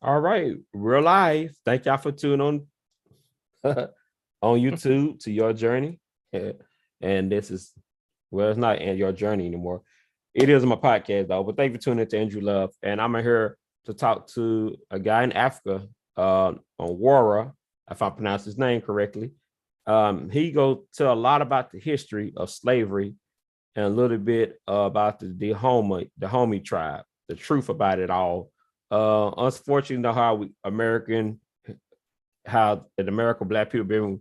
All right, we're live. Thank y'all for tuning on on YouTube to your journey. And this is well, it's not your journey anymore. It is my podcast though. But thank you for tuning in to Andrew Love. And I'm here to talk to a guy in Africa, Onuora, if I pronounce his name correctly. He go tell a lot about the history of slavery and a little bit about the Dahomey tribe, the truth about it all. Unfortunately, you know how how in America black people been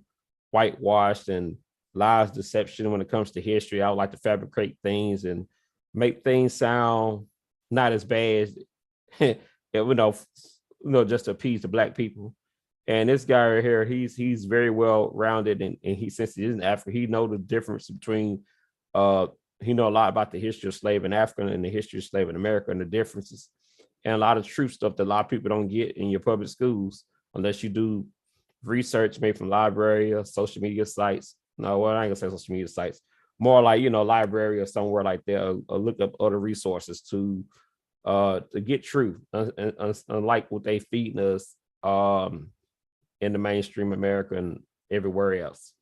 whitewashed and lies, deception when it comes to history. I would like to fabricate things and make things sound not as bad, just to appease the black people. And this guy right here, he's very well rounded, and he since he's in Africa, he know the difference between uh he know a lot about the history of slave in Africa and the history of slave in America and the differences and a lot of truth stuff that a lot of people don't get in your public schools unless you do research made from library or social media sites. No, well, I ain't gonna say social media sites. More like library or somewhere like that, or look up other resources to get truth, unlike what they feeding us in the mainstream America and everywhere else.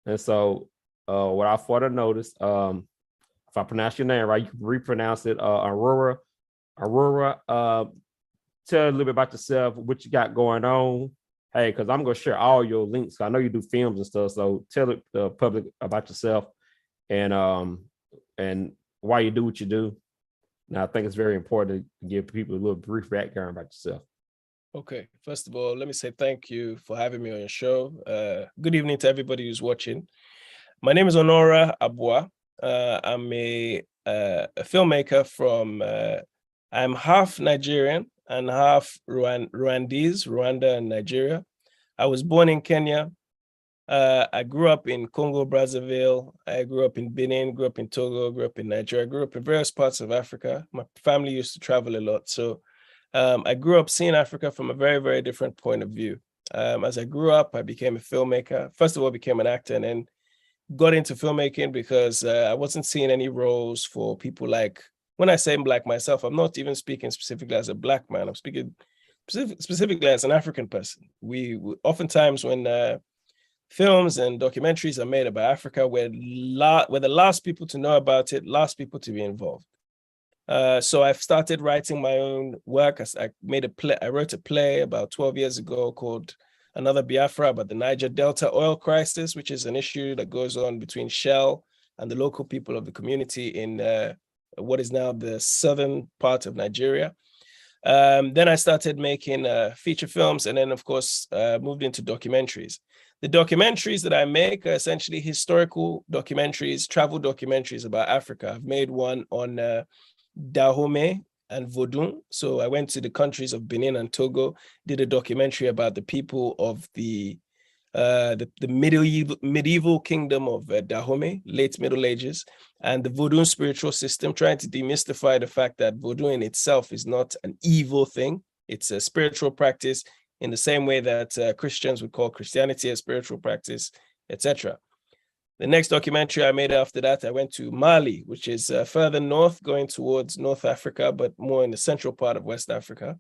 And so, without further notice, if I pronounce your name right, you can repronounce it, Aurora. Aurora, tell a little bit about yourself, what you got going on. Hey, because I'm gonna share all your links. I know you do films and stuff, so tell the public about yourself and why you do what you do. Now, I think it's very important to give people a little brief background about yourself. Okay, first of all, let me say thank you for having me on your show. Good evening to everybody who's watching. My name is Onuora Abuah. I'm a filmmaker from, I'm half Nigerian and half Rwandese, Rwanda and Nigeria. I was born in Kenya. I grew up in Congo, Brazzaville. I grew up in Benin, grew up in Togo, grew up in Nigeria, grew up in various parts of Africa. My family used to travel a lot. So I grew up seeing Africa from a very, very different point of view. As I grew up, I became a filmmaker. First of all, I became an actor and then got into filmmaking because I wasn't seeing any roles for people like, when I say black myself, I'm not even speaking specifically as a black man. I'm speaking specifically as an African person. We oftentimes when films and documentaries are made about Africa, we're the last people to know about it, last people to be involved. So I've started writing my own work. I wrote a play about 12 years ago called Another Biafra about the Niger Delta oil crisis, which is an issue that goes on between Shell and the local people of the community in what is now the southern part of Nigeria. Then I started making feature films and then, of course, moved into documentaries. The documentaries that I make are essentially historical documentaries, travel documentaries about Africa. I've made one on Dahomey and Vodun. So I went to the countries of Benin and Togo, did a documentary about the people of the medieval kingdom of Dahomey, late Middle Ages, and the Vodun spiritual system, trying to demystify the fact that Vodun in itself is not an evil thing. It's a spiritual practice in the same way that Christians would call Christianity a spiritual practice, etc. The next documentary I made after that, I went to Mali, which is further north, going towards North Africa, but more in the central part of West Africa.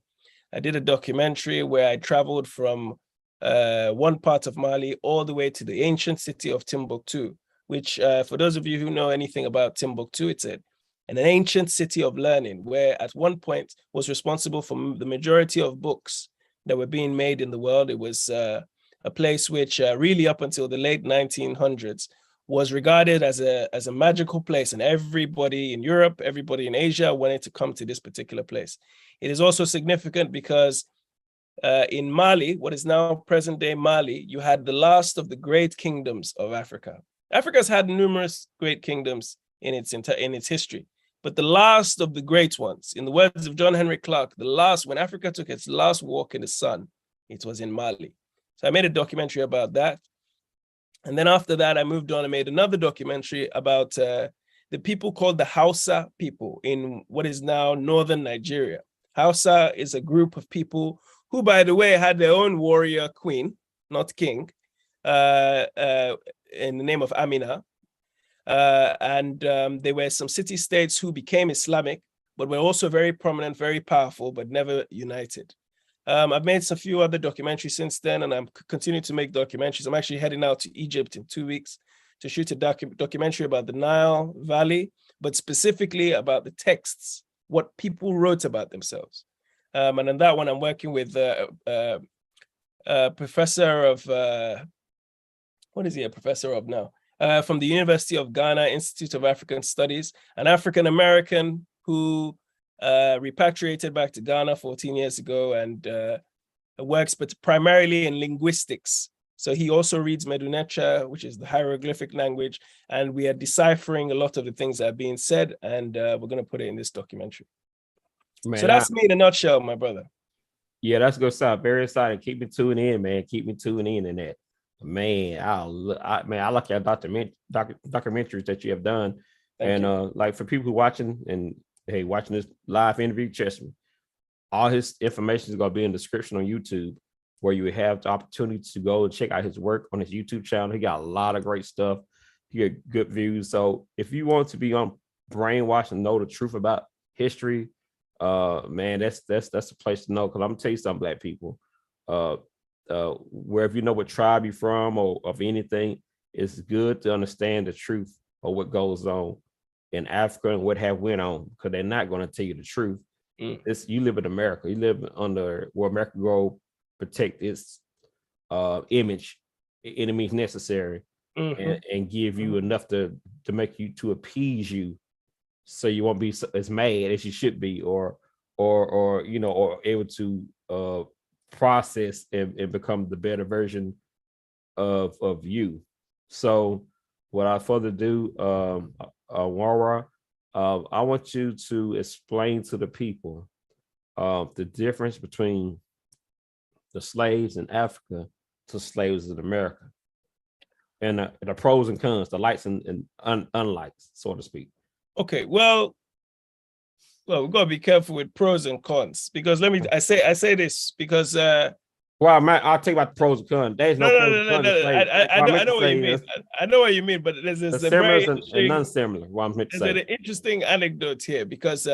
I did a documentary where I traveled from one part of Mali all the way to the ancient city of Timbuktu, which for those of you who know anything about Timbuktu, it's an ancient city of learning where at one point was responsible for the majority of books that were being made in the world. It was a place which really up until the late 1900s was regarded as a magical place, and everybody in Europe, everybody in Asia wanted to come to this particular place. It is also significant because in Mali, what is now present-day Mali, you had the last of the great kingdoms of Africa. Africa's had numerous great kingdoms in its history, but the last of the great ones, in the words of John Henry Clark, the last, when Africa took its last walk in the sun, it was in Mali. So I made a documentary about that. And then after that, I moved on and made another documentary about the people called the Hausa people in what is now northern Nigeria. Hausa is a group of people who, by the way, had their own warrior queen, not king, in the name of Amina. There were some city-states who became Islamic, but were also very prominent, very powerful, but never united. I've made a few other documentaries since then, and I'm continuing to make documentaries. I'm actually heading out to Egypt in 2 weeks to shoot a documentary about the Nile Valley, but specifically about the texts, what people wrote about themselves. And in that one, I'm working with a professor of, what is he a professor of now? From the University of Ghana, Institute of African Studies, an African-American who repatriated back to Ghana 14 years ago and works, but primarily in linguistics. So he also reads Medunecha, which is the hieroglyphic language, and we are deciphering a lot of the things that are being said, and we're going to put it in this documentary. Man, so that's me in a nutshell, my brother. Yeah, that's going to sound very exciting. Keep me tuning in, man. Keep me tuning in that. Man, I like your documentaries that you have done. Thank you. Like for people watching and hey, watching this live interview, trust me, all his information is going to be in the description on YouTube, where you have the opportunity to go and check out his work on his YouTube channel. He got a lot of great stuff. He got good views. So if you want to be on brainwashed and know the truth about history, man, that's a place to know. Because I'm gonna tell you something, Black people. Wherever you know what tribe you're from or of anything, it's good to understand the truth of what goes on in Africa and what have went on, because they're not going to tell you the truth. It's, you live in America. You live under where America go protect its image, any means necessary, and give you enough to make you, to appease you, so you won't be as mad as you should be, or you know, or able to process and become the better version of you. So without further ado, Onuora, I want you to explain to the people the difference between the slaves in Africa to slaves in America, and the pros and cons, the likes and unlikes, so to speak. Okay, well, we've got to be careful with pros and cons, because I say this because well, I'll take about the pros and cons. There's no pros and cons. I know what you mean. I know what you mean, but there's a very and non-similar. What I'm meant to say. There's an interesting anecdote here, because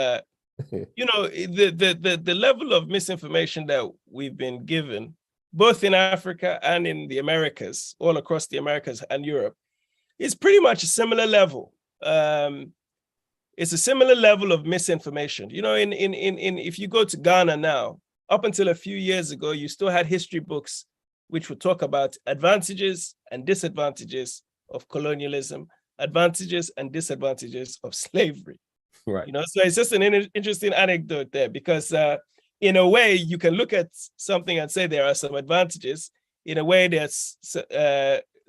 you know, the level of misinformation that we've been given, both in Africa and in the Americas, all across the Americas and Europe, is pretty much a similar level. It's a similar level of misinformation. You know, if you go to Ghana now, up until a few years ago, you still had history books which would talk about advantages and disadvantages of colonialism, advantages and disadvantages of slavery. Right. You know, so it's just an interesting anecdote there, because in a way you can look at something and say there are some advantages. In a way, there's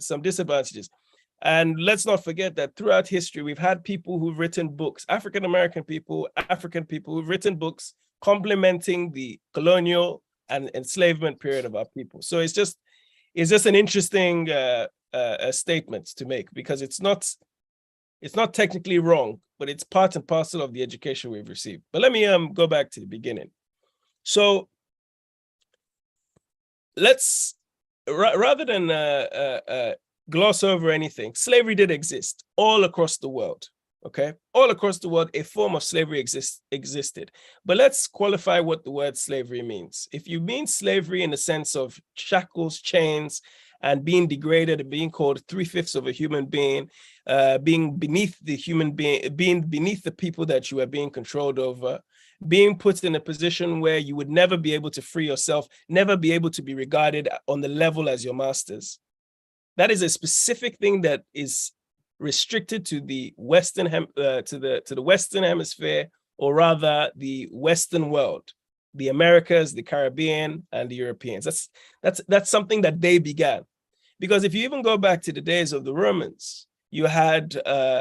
some disadvantages. And let's not forget that throughout history, we've had people who've written books, African people who've written books complementing the colonial and enslavement period of our people. So it's just an interesting statement to make, because it's not technically wrong, but it's part and parcel of the education we've received. But let me go back to the beginning. So let's, rather than gloss over anything, slavery did exist all across the world, okay? All across the world, a form of slavery existed. But let's qualify what the word slavery means. If you mean slavery in the sense of shackles, chains, and being degraded and being called 3/5 of a human being, being beneath the human being, being beneath the people that you are being controlled over, being put in a position where you would never be able to free yourself, never be able to be regarded on the level as your masters. That is a specific thing that is restricted to the Western to the Western Hemisphere, or rather the Western world, the Americas, the Caribbean, and the Europeans. That's something that they began. Because if you even go back to the days of the Romans, you had,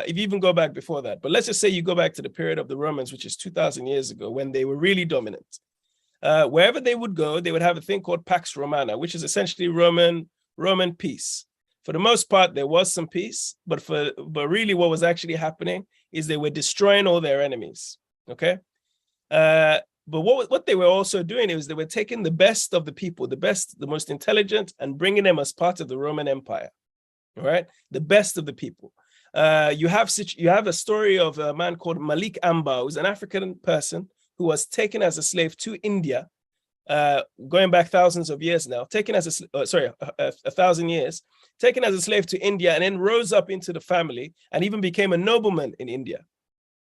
if you even go back before that, but let's just say you go back to the period of the Romans, which is 2,000 years ago, when they were really dominant. Wherever they would go, they would have a thing called Pax Romana, which is essentially Roman peace. For the most part, there was some peace, but really what was actually happening is they were destroying all their enemies, okay? But what they were also doing is they were taking the best of the people, the most intelligent, and bringing them as part of the Roman Empire, all right? The best of the people. You have a story of a man called Malik Amba, who's an African person who was taken as a slave to India going back thousands of years now, taken as a 1,000 years, taken as a slave to India, and then rose up into the family and even became a nobleman in India.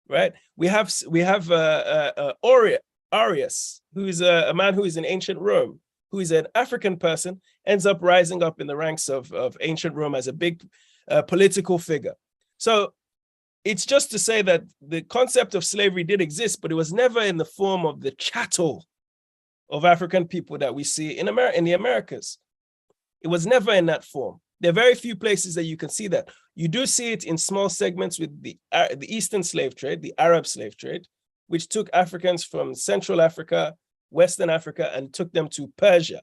Right? We have Arius, who is a man who is in ancient Rome, who is an African person, ends up rising up in the ranks of ancient Rome as a big political figure. So it's just to say that the concept of slavery did exist, but it was never in the form of the chattel of African people that we see in the Americas. It was never in that form. There are very few places that you can see that. You do see it in small segments with the Eastern slave trade, the Arab slave trade, which took Africans from Central Africa, Western Africa, and took them to Persia.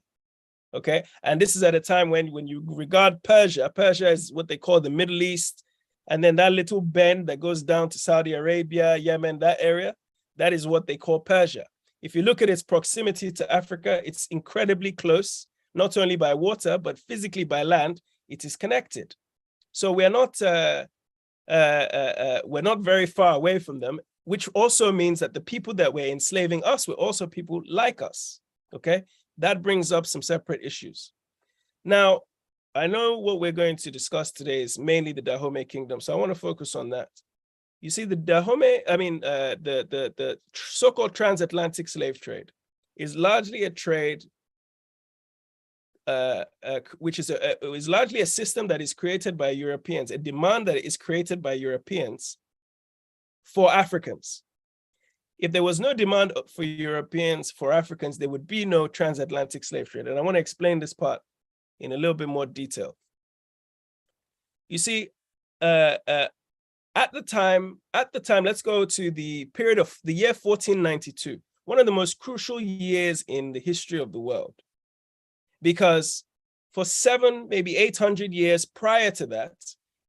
Okay, and this is at a time when you regard Persia is what they call the Middle East, and then that little bend that goes down to Saudi Arabia, Yemen, that area, that is what they call Persia. If you look at its proximity to Africa, it's incredibly close, not only by water, but physically by land, it is connected. So we're not very far away from them, which also means that the people that were enslaving us were also people like us, okay? That brings up some separate issues. Now, I know what we're going to discuss today is mainly the Dahomey Kingdom, so I want to focus on that. You see, the the so-called transatlantic slave trade is largely a trade, which is largely a system that is created by Europeans, a demand that is created by Europeans for Africans. If there was no demand for Europeans for Africans, there would be no transatlantic slave trade. And I want to explain this part in a little bit more detail. You see, at the time, let's go to the period of the year 1492, one of the most crucial years in the history of the world. Because for 700, maybe 800 years prior to that,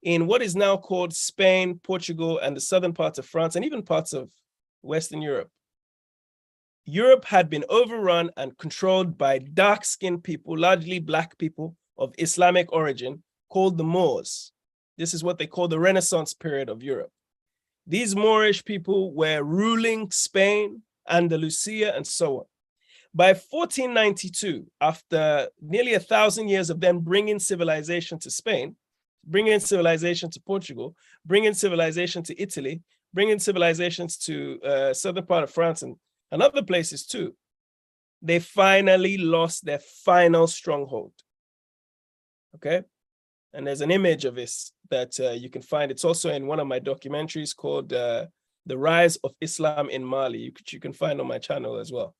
in what is now called Spain, Portugal, and the southern parts of France, and even parts of Western Europe, Europe had been overrun and controlled by dark-skinned people, largely Black people of Islamic origin, called the Moors. This is what they call the Renaissance period of Europe. These Moorish people were ruling Spain, Andalusia, and so on. By 1492, after nearly 1,000 years of them bringing civilization to Spain, bringing civilization to Portugal, bringing civilization to Italy, bringing civilizations to southern part of France and other places too, they finally lost their final stronghold. Okay? And there's an image of this that you can find. It's also in one of my documentaries called The Rise of Islam in Mali, which you can find on my channel as well.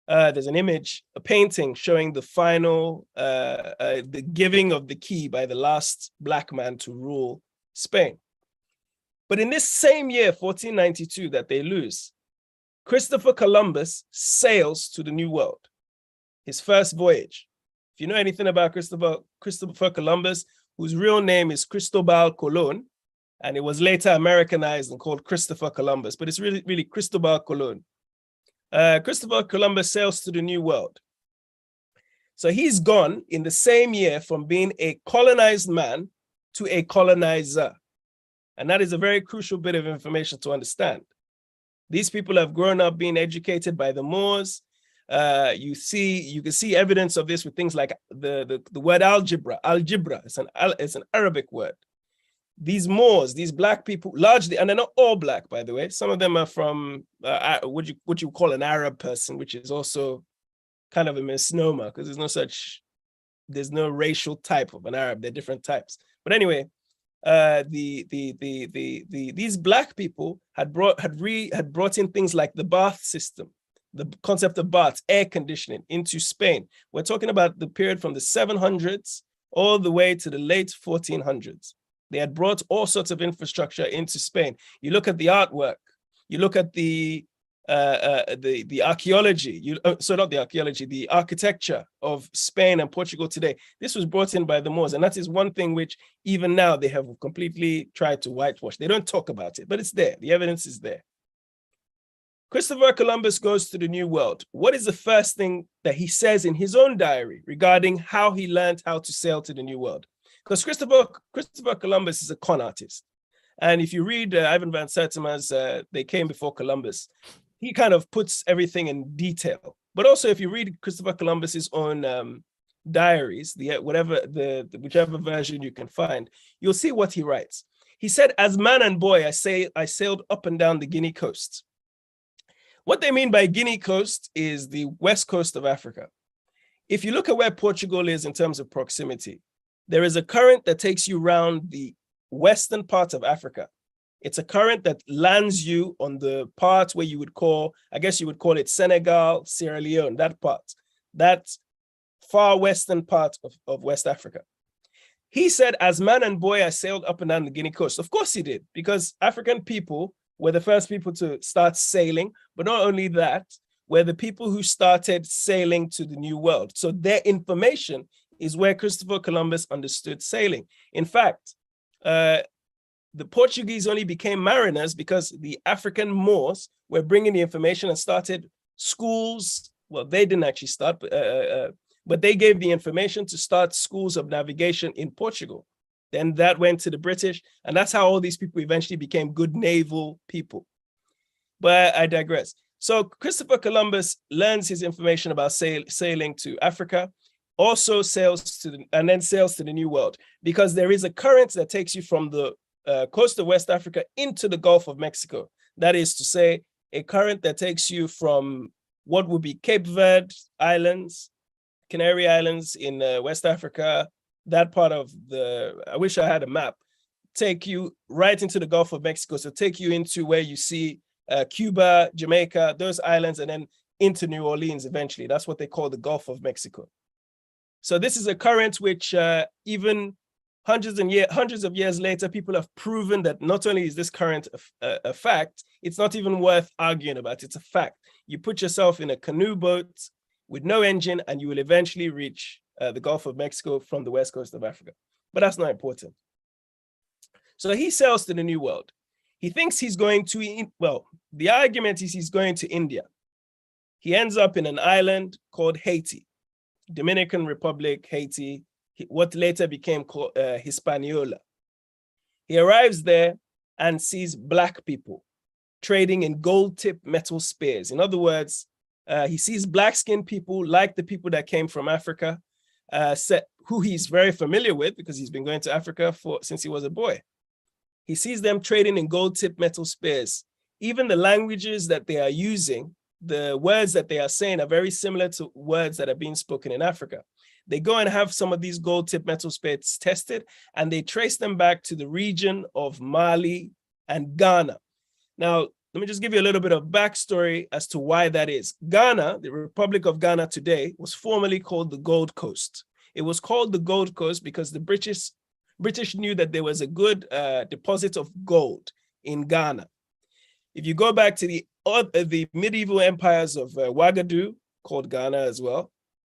There's an image, a painting showing the final, the giving of the key by the last Black man to rule Spain. But in this same year, 1492, that they lose, Christopher Columbus sails to the New World, his first voyage. If you know anything about Christopher Columbus, whose real name is Cristobal Colon, and it was later Americanized and called Christopher Columbus, but it's really Cristobal Colon. Christopher Columbus sails to the New World. So he's gone in the same year from being a colonized man to a colonizer. And that is a very crucial bit of information to understand. These people have grown up being educated by the Moors. You can see evidence of this with things like the word algebra. Algebra is an Arabic word. These Moors, these Black people, largely, and they're not all Black, by the way. Some of them are from what you call an Arab person, which is also kind of a misnomer because there's no racial type of an Arab. They're different types. But anyway, these Black people had brought in things like the bath system, the concept of baths, air conditioning into Spain. We're talking about the period from the 700s all the way to the late 1400s. They had brought all sorts of infrastructure into Spain. You look at the artwork, you look at the archaeology, the architecture of Spain and Portugal today. This was brought in by the Moors, and that is one thing which even now they have completely tried to whitewash. They don't talk about it, but it's there. The evidence is there. Christopher Columbus goes to the New World. What is the first thing that he says in his own diary regarding how he learned how to sail to the New World? Because Christopher Columbus is a con artist. And if you read Ivan van Sertima's They Came Before Columbus, he kind of puts everything in detail. But also, if you read Christopher Columbus's own diaries, whichever version you can find, you'll see what he writes. He said, "As man and boy, I sailed up and down the Guinea coast." What they mean by Guinea coast is the west coast of Africa. If you look at where Portugal is in terms of proximity, there is a current that takes you around the western part of Africa. It's a current that lands you on the part where you would call, I guess you would call it Senegal, Sierra Leone, that part, that far western part of West Africa. He said, "As man and boy, I sailed up and down the Guinea coast." Of course he did, because African people were the first people to start sailing, but not only that, were the people who started sailing to the New World. So their information is where Christopher Columbus understood sailing. In fact, the Portuguese only became mariners because the African Moors were bringing the information and started schools. Well, they didn't actually start, but they gave the information to start schools of navigation in Portugal. Then that went to the British, and that's how all these people eventually became good naval people. But I digress. So Christopher Columbus learns his information about sailing to Africa, also sails to the New World, because there is a current that takes you from the coast of West Africa into the Gulf of Mexico. That is to say, a current that takes you from what would be Cape Verde Islands, Canary Islands in West Africa, that part of I wish I had a map, take you right into the Gulf of Mexico. So take you into where you see Cuba, Jamaica, those islands, and then into New Orleans eventually. That's what they call the Gulf of Mexico. So this is a current which even hundreds of years later, people have proven that not only is this current a fact, it's not even worth arguing about. It's a fact. You put yourself in a canoe boat with no engine, and you will eventually reach the Gulf of Mexico from the west coast of Africa. But that's not important. So he sails to the New World. He thinks he's going to, well, the argument is he's going to India. He ends up in an island called Haiti, Dominican Republic, Haiti, what later became called Hispaniola. He arrives there and sees Black people trading in gold-tipped metal spears. In other words, he sees black-skinned people like the people that came from Africa, who he's very familiar with because he's been going to Africa since he was a boy. He sees them trading in gold-tipped metal spears. Even the languages that they are using, the words that they are saying are very similar to words that are being spoken in Africa. They go and have some of these gold-tipped metal spears tested, and they trace them back to the region of Mali and Ghana. Now, let me just give you a little bit of backstory as to why that is. Ghana, the Republic of Ghana today, was formerly called the Gold Coast. It was called the Gold Coast because the British knew that there was a good deposit of gold in Ghana. If you go back to the medieval empires of Ouagadougou, called Ghana as well,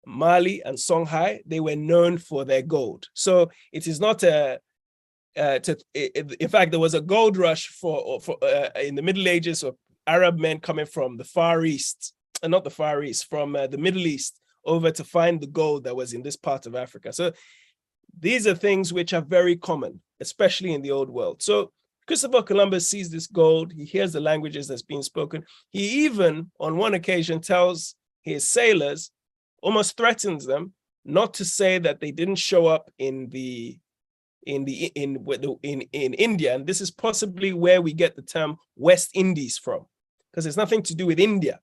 Mali and Songhai, they were known for their gold. So it is not in fact, there was a gold rush in the Middle Ages of Arab men coming from the Far East, not the Far East, from the Middle East over to find the gold that was in this part of Africa. So these are things which are very common, especially in the old world. So Christopher Columbus sees this gold. He hears the languages that's being spoken. He even, on one occasion, tells his sailors, almost threatens them, not to say that they didn't show up in India. And this is possibly where we get the term West Indies from, because it's nothing to do with India,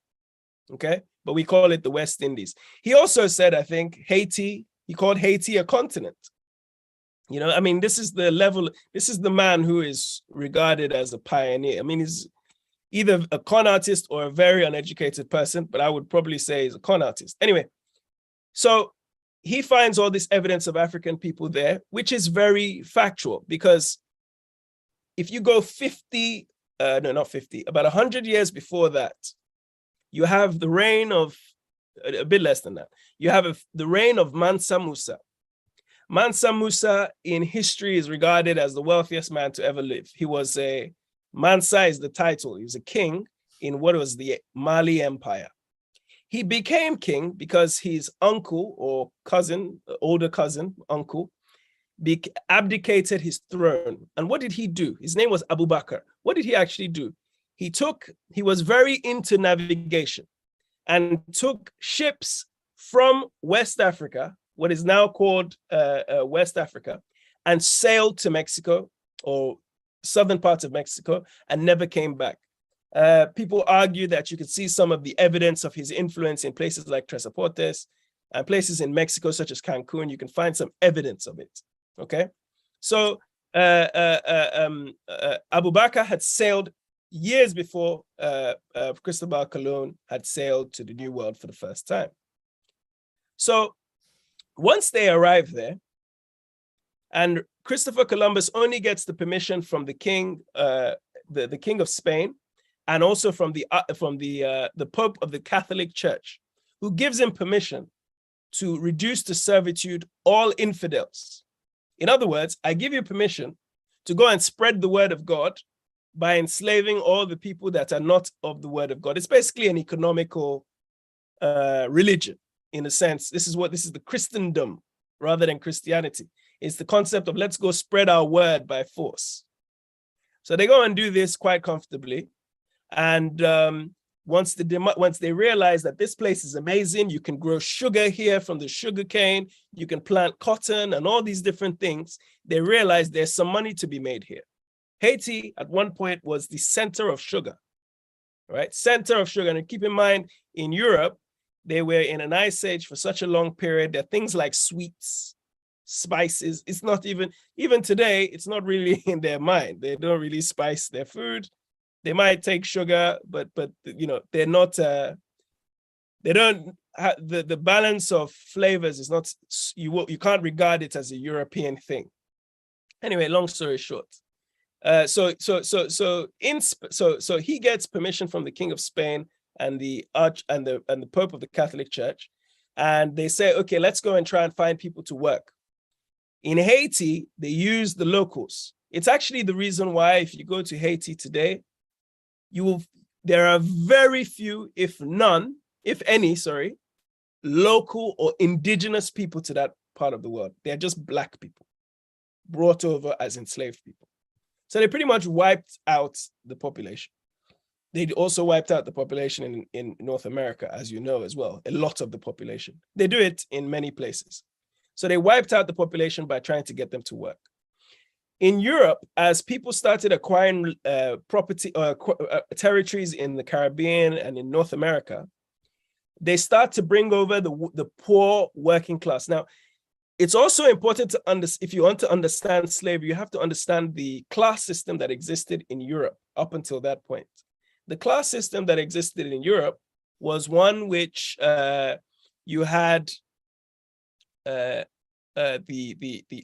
okay? But we call it the West Indies. He also said, I think, Haiti, he called Haiti a continent. You know, I mean, this is the man who is regarded as a pioneer. I mean, he's either a con artist or a very uneducated person, but I would probably say he's a con artist. Anyway, so he finds all this evidence of African people there, which is very factual, because if you go about 100 years before that, you have the reign of, a bit less than that, you have the reign of Mansa Musa. Mansa Musa in history is regarded as the wealthiest man to ever live. Mansa is the title. He was a king in what was the Mali Empire. He became king because his uncle or cousin, older cousin, uncle, abdicated his throne. And what did he do? His name was Abu Bakr. What did he actually do? He was very into navigation. and took ships from West Africa, what is now called West Africa, and sailed to Mexico or southern parts of Mexico and never came back. People argue that you could see some of the evidence of his influence in places like Tres Zapotes and places in Mexico, such as Cancun. You can find some evidence of it, okay? So Abu Bakr had sailed years before Cristobal Colon had sailed to the New World for the first time. So once they arrive there, and Christopher Columbus only gets the permission from the king, the king of Spain, and also from the Pope of the Catholic Church, who gives him permission to reduce to servitude all infidels. In other words, I give you permission to go and spread the word of God by enslaving all the people that are not of the word of God. It's basically an economical religion, in a sense. This is the Christendom rather than Christianity. It's the concept of let's go spread our word by force. So they go and do this quite comfortably. And once they realize that this place is amazing, you can grow sugar here from the sugar cane, you can plant cotton and all these different things, they realize there's some money to be made here. Haiti at one point was the center of sugar, right? Center of sugar. And keep in mind, in Europe, they were in an ice age for such a long period that things like sweets, spices, it's not even today, it's not really in their mind. They don't really spice their food. They might take sugar, but you know, they're not, they don't have the balance of flavors is not, you can't regard it as a European thing. Anyway, long story short. So he gets permission from the King of Spain and the Pope of the Catholic Church, and they say, okay, let's go and try and find people to work. In Haiti, they use the locals. It's actually the reason why, if you go to Haiti today, there are very few, if none, if any, sorry, local or indigenous people to that part of the world. They're just Black people brought over as enslaved people. So they pretty much wiped out the population. They also wiped out the population in North America, as you know as well, a lot of the population. They do it in many places. So they wiped out the population by trying to get them to work. In Europe, as people started acquiring territories in the Caribbean and in North America, they start to bring over the poor working class. Now, it's also important to understand, if you want to understand slavery, you have to understand the class system that existed in Europe up until that point. The class system that existed in Europe was one which you had the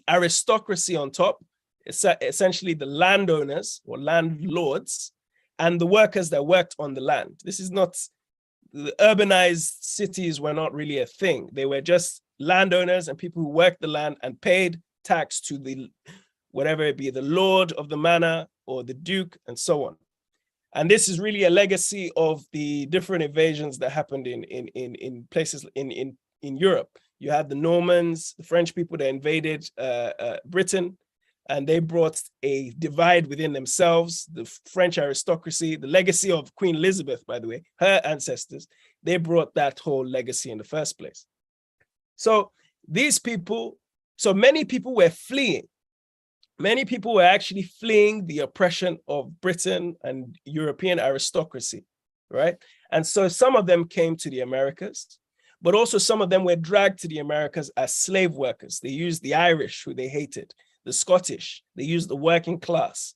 aristocracy on top, essentially the landowners or landlords, and the workers that worked on the land. This is not, the urbanized cities were not really a thing. They were just landowners and people who worked the land and paid tax to the, whatever it be, the lord of the manor or the duke and so on. And this is really a legacy of the different invasions that happened in places in Europe. You had the Normans, the French people that invaded Britain, and they brought a divide within themselves. The French aristocracy, the legacy of Queen Elizabeth, by the way, her ancestors, they brought that whole legacy in the first place. So these people, so many people were fleeing. Many people were actually fleeing the oppression of Britain and European aristocracy, right? And so some of them came to the Americas, but also some of them were dragged to the Americas as slave workers. They used the Irish, who they hated, the Scottish, they used the working class,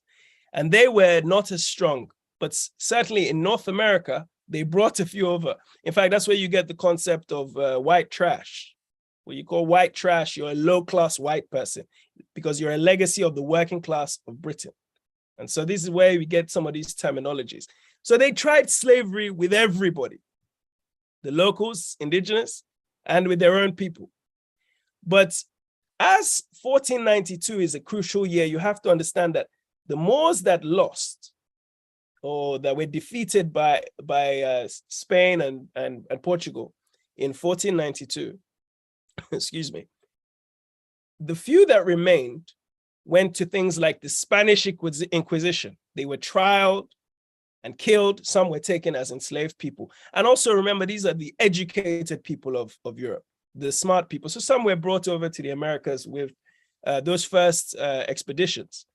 and they were not as strong, but certainly in North America, they brought a few over. In fact, that's where you get the concept of white trash. What you call white trash, you're a low-class white person because you're a legacy of the working class of Britain. And so this is where we get some of these terminologies. So they tried slavery with everybody, the locals, indigenous, and with their own people. But as 1492 is a crucial year, you have to understand that the Moors that lost or that were defeated by Spain and Portugal in 1492, excuse me, the few that remained went to things like the Spanish Inquisition. They were trialed, and killed. Some were taken as enslaved people. And also remember, these are the educated people of Europe, the smart people. So some were brought over to the Americas with those first expeditions.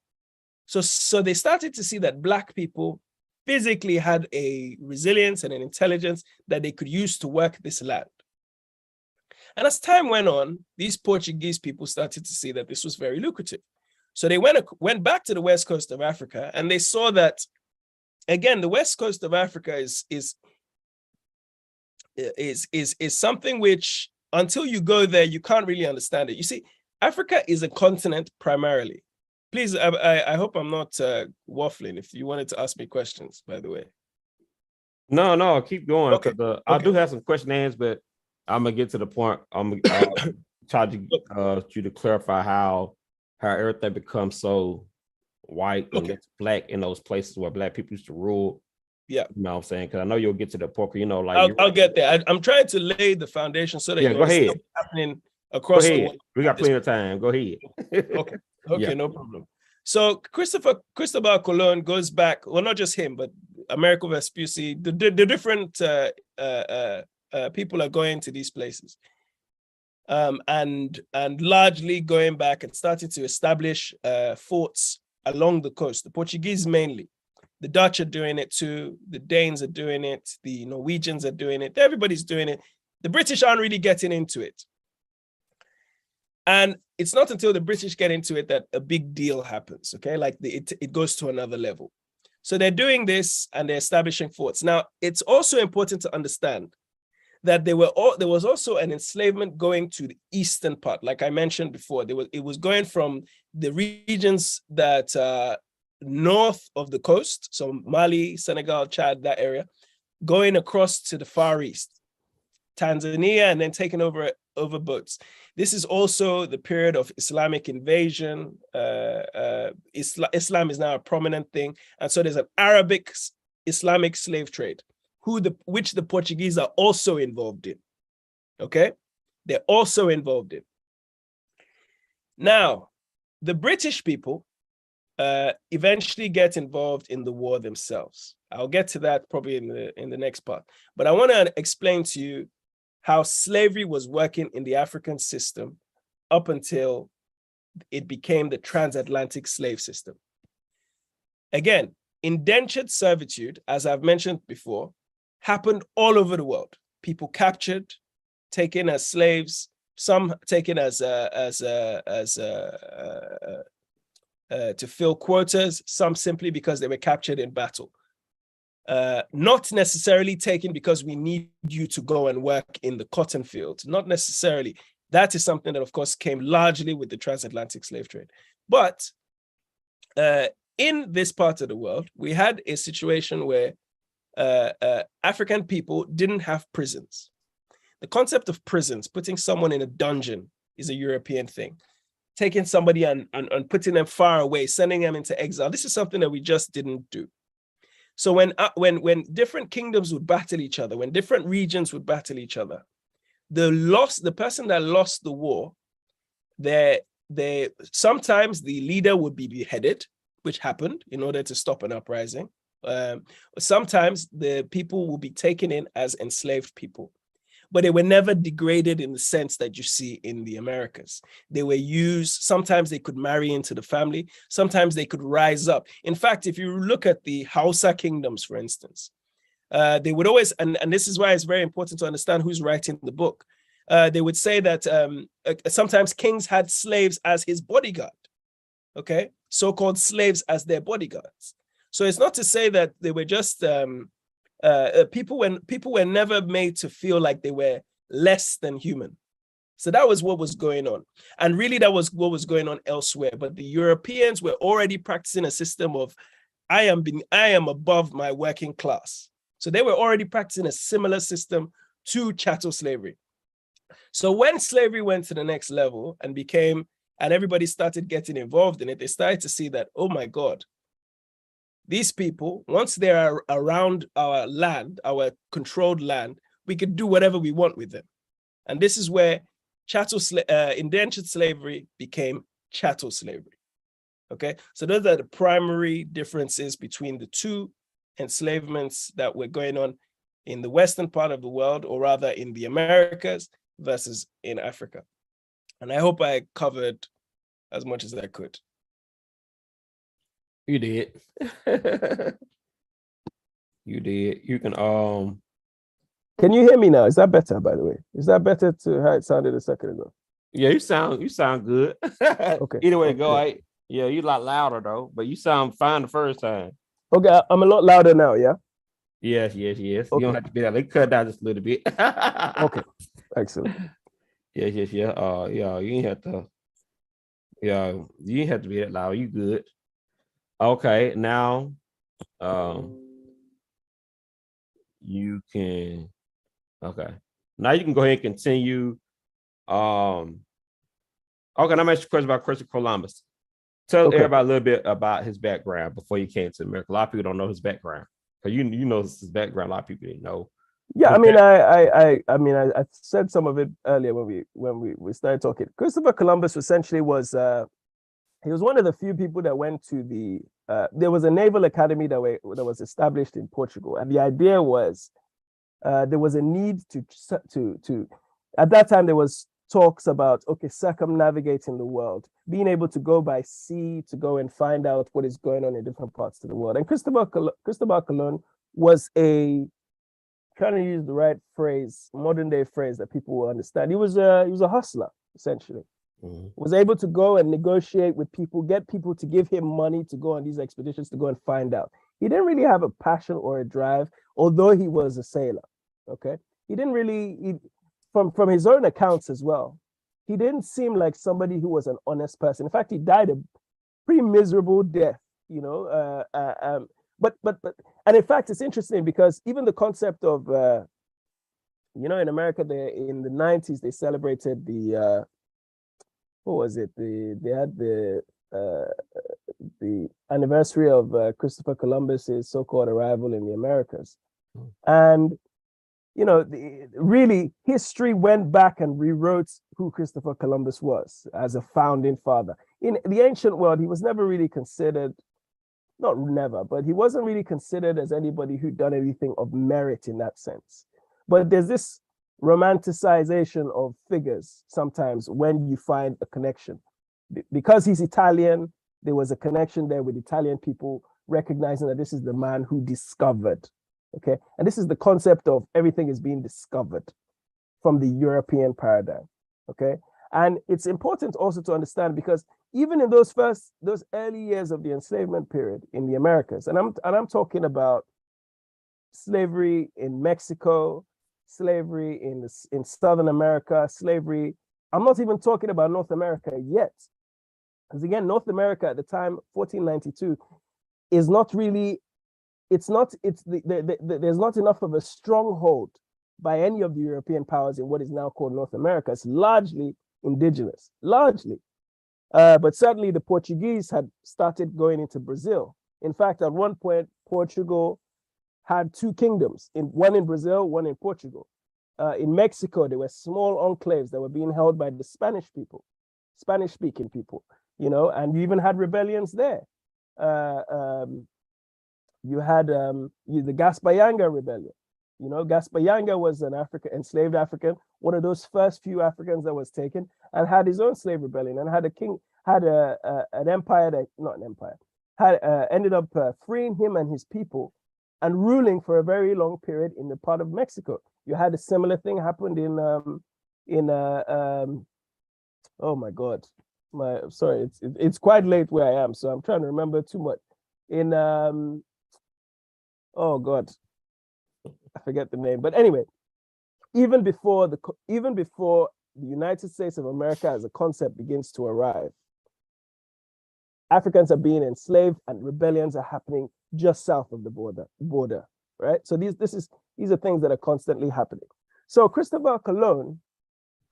So they started to see that Black people physically had a resilience and an intelligence that they could use to work this land. And as time went on, these Portuguese people started to see that this was very lucrative. So they went back to the west coast of Africa, and they saw that, again, the west coast of Africa is something which, until you go there, you can't really understand it. You see, Africa is a continent primarily. Please, I hope I'm not waffling. If you wanted to ask me questions, by the way. No, keep going. Okay. I do have some question and answers, but I'm gonna get to the point. I'm gonna try to you to clarify how everything becomes so white and gets Black in those places where Black people used to rule. Yeah, you know what I'm saying? Because I know you'll get to the point, you know, like I'll get there. I'm trying to lay the foundation so that go ahead. What's happening across the world. We got plenty of time. Go ahead. Okay, no problem. So Cristobal Colon goes back, well, not just him, but Amerigo Vespucci, the different people are going to these places. And largely going back and starting to establish forts along the coast, the Portuguese mainly. The Dutch are doing it too, the Danes are doing it, the Norwegians are doing it, everybody's doing it. The British aren't really getting into it. And it's not until the British get into it that a big deal happens, okay? Like it goes to another level. So they're doing this and they're establishing forts. Now, it's also important to understand that there was also an enslavement going to the eastern part. Like I mentioned before, it was going from the regions that north of the coast, so Mali, Senegal, Chad, that area, going across to the Far East, Tanzania, and then taking over boats. This is also the period of Islamic invasion. Islam is now a prominent thing. And so there's an Arabic Islamic slave trade, which the Portuguese are also involved in, okay? They're also involved in. Now, the British people eventually get involved in the war themselves. I'll get to that probably in the next part. But I want to explain to you how slavery was working in the African system up until it became the transatlantic slave system. Again, indentured servitude, as I've mentioned before, happened all over the world. People captured, taken as slaves, some taken to fill quotas, some simply because they were captured in battle. Not necessarily taken because we need you to go and work in the cotton fields, not necessarily. That is something that, of course, came largely with the transatlantic slave trade. But in this part of the world, we had a situation where African people didn't have prisons. The concept of prisons, putting someone in a dungeon, is a European thing. Taking somebody and putting them far away, sending them into exile. This is something that we just didn't do. So when different kingdoms would battle each other, when different regions would battle each other, the person that lost the war, sometimes the leader would be beheaded, which happened in order to stop an uprising. Sometimes the people will be taken in as enslaved people, but they were never degraded in the sense that you see in the Americas. They were used, sometimes they could marry into the family, sometimes they could rise up. In fact, if you look at the Hausa kingdoms, for instance, they would always, and this is why it's very important to understand who's writing the book. They would say that sometimes kings had slaves as his bodyguard, okay? So-called slaves as their bodyguards. So it's not to say that they were just, people were never made to feel like they were less than human. So that was what was going on. And really that was what was going on elsewhere. But the Europeans were already practicing a system of, I am above my working class. So they were already practicing a similar system to chattel slavery. So when slavery went to the next level and everybody started getting involved in it, they started to see that, oh my God, these people, once they are around our land, our controlled land, we could do whatever we want with them. And this is where indentured slavery became chattel slavery. Okay, so those are the primary differences between the two enslavements that were going on in the western part of the world, or rather in the Americas versus in Africa. And I hope I covered as much as I could. You did. You did. You can Can you hear me now? Is that better, by the way? Is that better to how it sounded a second ago? Yeah, you sound good. Okay. Either way to go, yeah, you a lot louder though, but you sound fine the first time. Okay, I'm a lot louder now, yeah? Yes. Okay. You don't have to be that. They cut down just a little bit. Okay, excellent. Yeah. Yeah, you ain't have to. Yeah, you ain't have to be that loud. You good. Okay, now, you can. Okay, now you can go ahead and continue. Okay, now I'm asking you a question about Christopher Columbus. Tell everybody a little bit about his background before he came to America. A lot of people don't know his background. Because you know his background, a lot of people didn't know. Yeah, I mean, I said some of it earlier when we started talking. Christopher Columbus essentially was he was one of the few people that went to the there was a naval academy that was established in Portugal, and the idea was there was a need to at that time there was talks about circumnavigating the world, being able to go by sea to go and find out what is going on in different parts of the world. And Cristobal Colon was trying to use the right phrase, modern day phrase that people will understand. He was a hustler, essentially. Mm-hmm. Was able to go and negotiate with people, get people to give him money to go on these expeditions to go and find out. He didn't really have a passion or a drive, although he was a sailor. Okay, he didn't really. From his own accounts as well, he didn't seem like somebody who was an honest person. In fact, he died a pretty miserable death. You know, but and in fact, it's interesting because even the concept of in America, in the 90s, they celebrated the what was it? They had the anniversary of Christopher Columbus's so-called arrival in the Americas, and really history went back and rewrote who Christopher Columbus was as a founding father. In the ancient world, he was never really considered, not never, but he wasn't really considered as anybody who'd done anything of merit in that sense. But there's this romanticization of figures sometimes when you find a connection. Because he's Italian, there was a connection there with Italian people recognizing that this is the man who discovered. Okay, and this is the concept of everything is being discovered from the European paradigm. Okay, and it's important also to understand because even in those early years of the enslavement period in the Americas, and I'm talking about slavery in Mexico, slavery in Southern America, slavery. I'm not even talking about North America yet, because again, North America at the time, 1492, is not really. There's not enough of a stronghold by any of the European powers in what is now called North America. It's largely indigenous, but certainly the Portuguese had started going into Brazil. In fact, at one point, Portugal had two kingdoms, one in Brazil, one in Portugal. In Mexico, there were small enclaves that were being held by the Spanish-speaking people, and you even had rebellions there. You had the Gaspayanga rebellion. Gaspayanga was an enslaved African, one of those first few Africans that was taken, and had his own slave rebellion, and had an empire that, not an empire, ended up freeing him and his people and ruling for a very long period in the part of Mexico. You had a similar thing happened oh my God, sorry, it's quite late where I am, so I'm trying to remember too much. Oh God, I forget the name. But anyway, even before the United States of America as a concept begins to arrive, Africans are being enslaved and rebellions are happening just south of the border, right? So these are things that are constantly happening. So Cristobal Colon,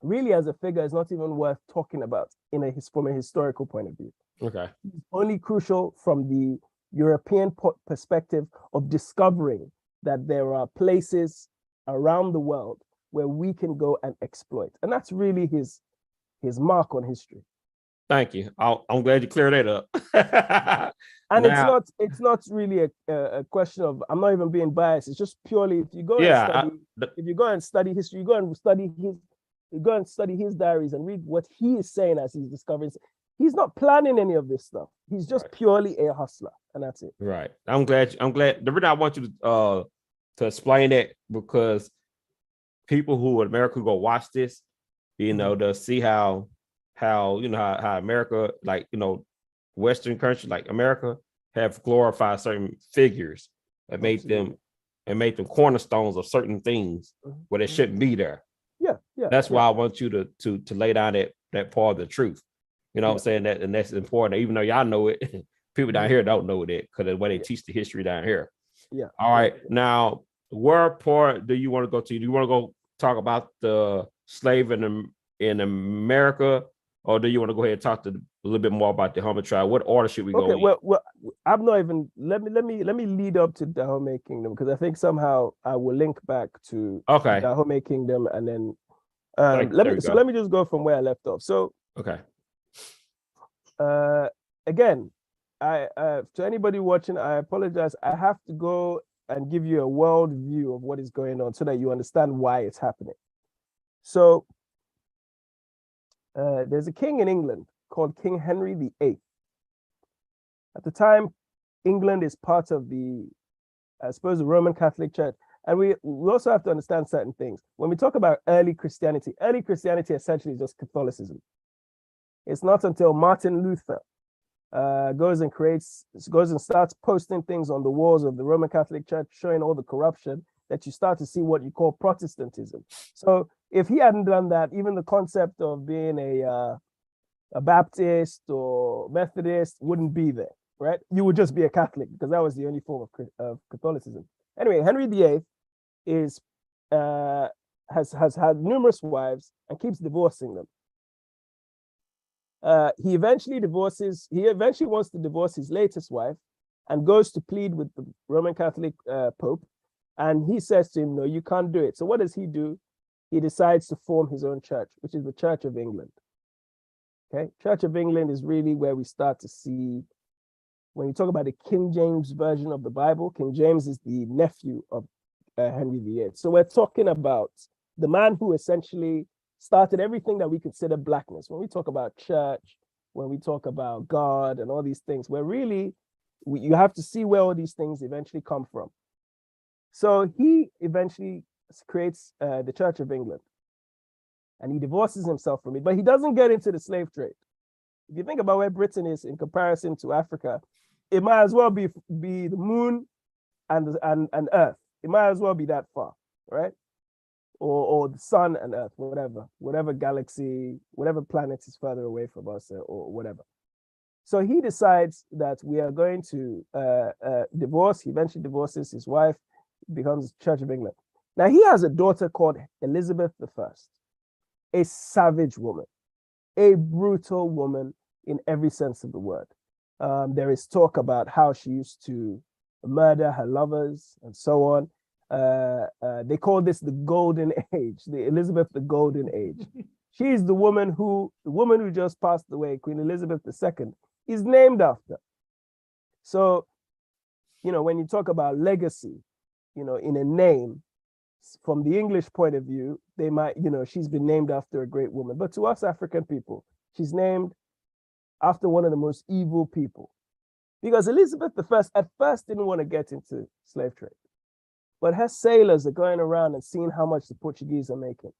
really as a figure, is not even worth talking about from a historical point of view. Okay. He's only crucial from the European perspective of discovering that there are places around the world where we can go and exploit. And that's really his mark on history. Thank you. I'm glad you cleared that up. And Now, it's not really a question of, I'm not even being biased. It's just purely, if you go and yeah, study, if you go and study history, you go and study his diaries and read what he is saying as he's discovering. He's not planning any of this stuff. He's just purely a hustler, and that's it. right. I'm glad. The reason I want you to explain it, because people who in America go watch this, you know, they'll see how you know how America, like, you know, Western countries like America have glorified certain figures and made them cornerstones of certain things where they shouldn't be there. Yeah. That's why I want you to lay down that part of the truth. You know what I'm saying? That, and that's important. Even though y'all know it, people down here don't know that because of the way they teach the history down here. Yeah. All right. Now, where part do you want to go to? Do you want to go talk about the slave in America, or do you want to go ahead and talk a little bit more about the Dahomey tribe? What order should we go in? Well, I'm not even. Let me lead up to Dahomey Kingdom, because I think somehow I will link back to Dahomey Kingdom, and then let me just go from where I left off. So again, I to anybody watching, I apologize. I have to go and give you a world view of what is going on so that you understand why it's happening. So there's a king in England called King Henry VIII. At the time, England is part of the, I suppose, the Roman Catholic Church. And we also have to understand certain things. When we talk about early Christianity essentially is just Catholicism. It's not until Martin Luther goes and starts posting things on the walls of the Roman Catholic Church, showing all the corruption, that you start to see what you call Protestantism. So if he hadn't done that, even the concept of being a Baptist or Methodist wouldn't be there, right? You would just be a Catholic, because that was the only form of Catholicism. Anyway, Henry VIII has had numerous wives and keeps divorcing them. He eventually wants to divorce his latest wife and goes to plead with the Roman Catholic Pope. And he says to him, no, you can't do it. So what does he do? He decides to form his own church, which is the Church of England. Okay, Church of England is really where we start to see, when you talk about the King James version of the Bible, King James is the nephew of Henry VIII. So we're talking about the man who essentially started everything that we consider blackness. When we talk about church, when we talk about God and all these things, you have to see where all these things eventually come from. So he eventually creates the Church of England, and he divorces himself from it, but he doesn't get into the slave trade. If you think about where Britain is in comparison to Africa, it might as well be the moon and Earth. It might as well be that far, right? Or the sun and Earth, whatever galaxy, whatever planet is further away from us, or whatever. So he decides that we are going to divorce. He eventually divorces his wife, becomes Church of England. Now he has a daughter called Elizabeth I, a savage woman, a brutal woman in every sense of the word. There is talk about how she used to murder her lovers and so on. They call this the Golden Age, the Elizabeth the Golden Age. She's the woman who just passed away, Queen Elizabeth II, is named after. So, when you talk about legacy, in a name, from the English point of view, they might, she's been named after a great woman. But to us African people, she's named after one of the most evil people. Because Elizabeth I at first didn't want to get into slave trade. But her sailors are going around and seeing how much the Portuguese are making,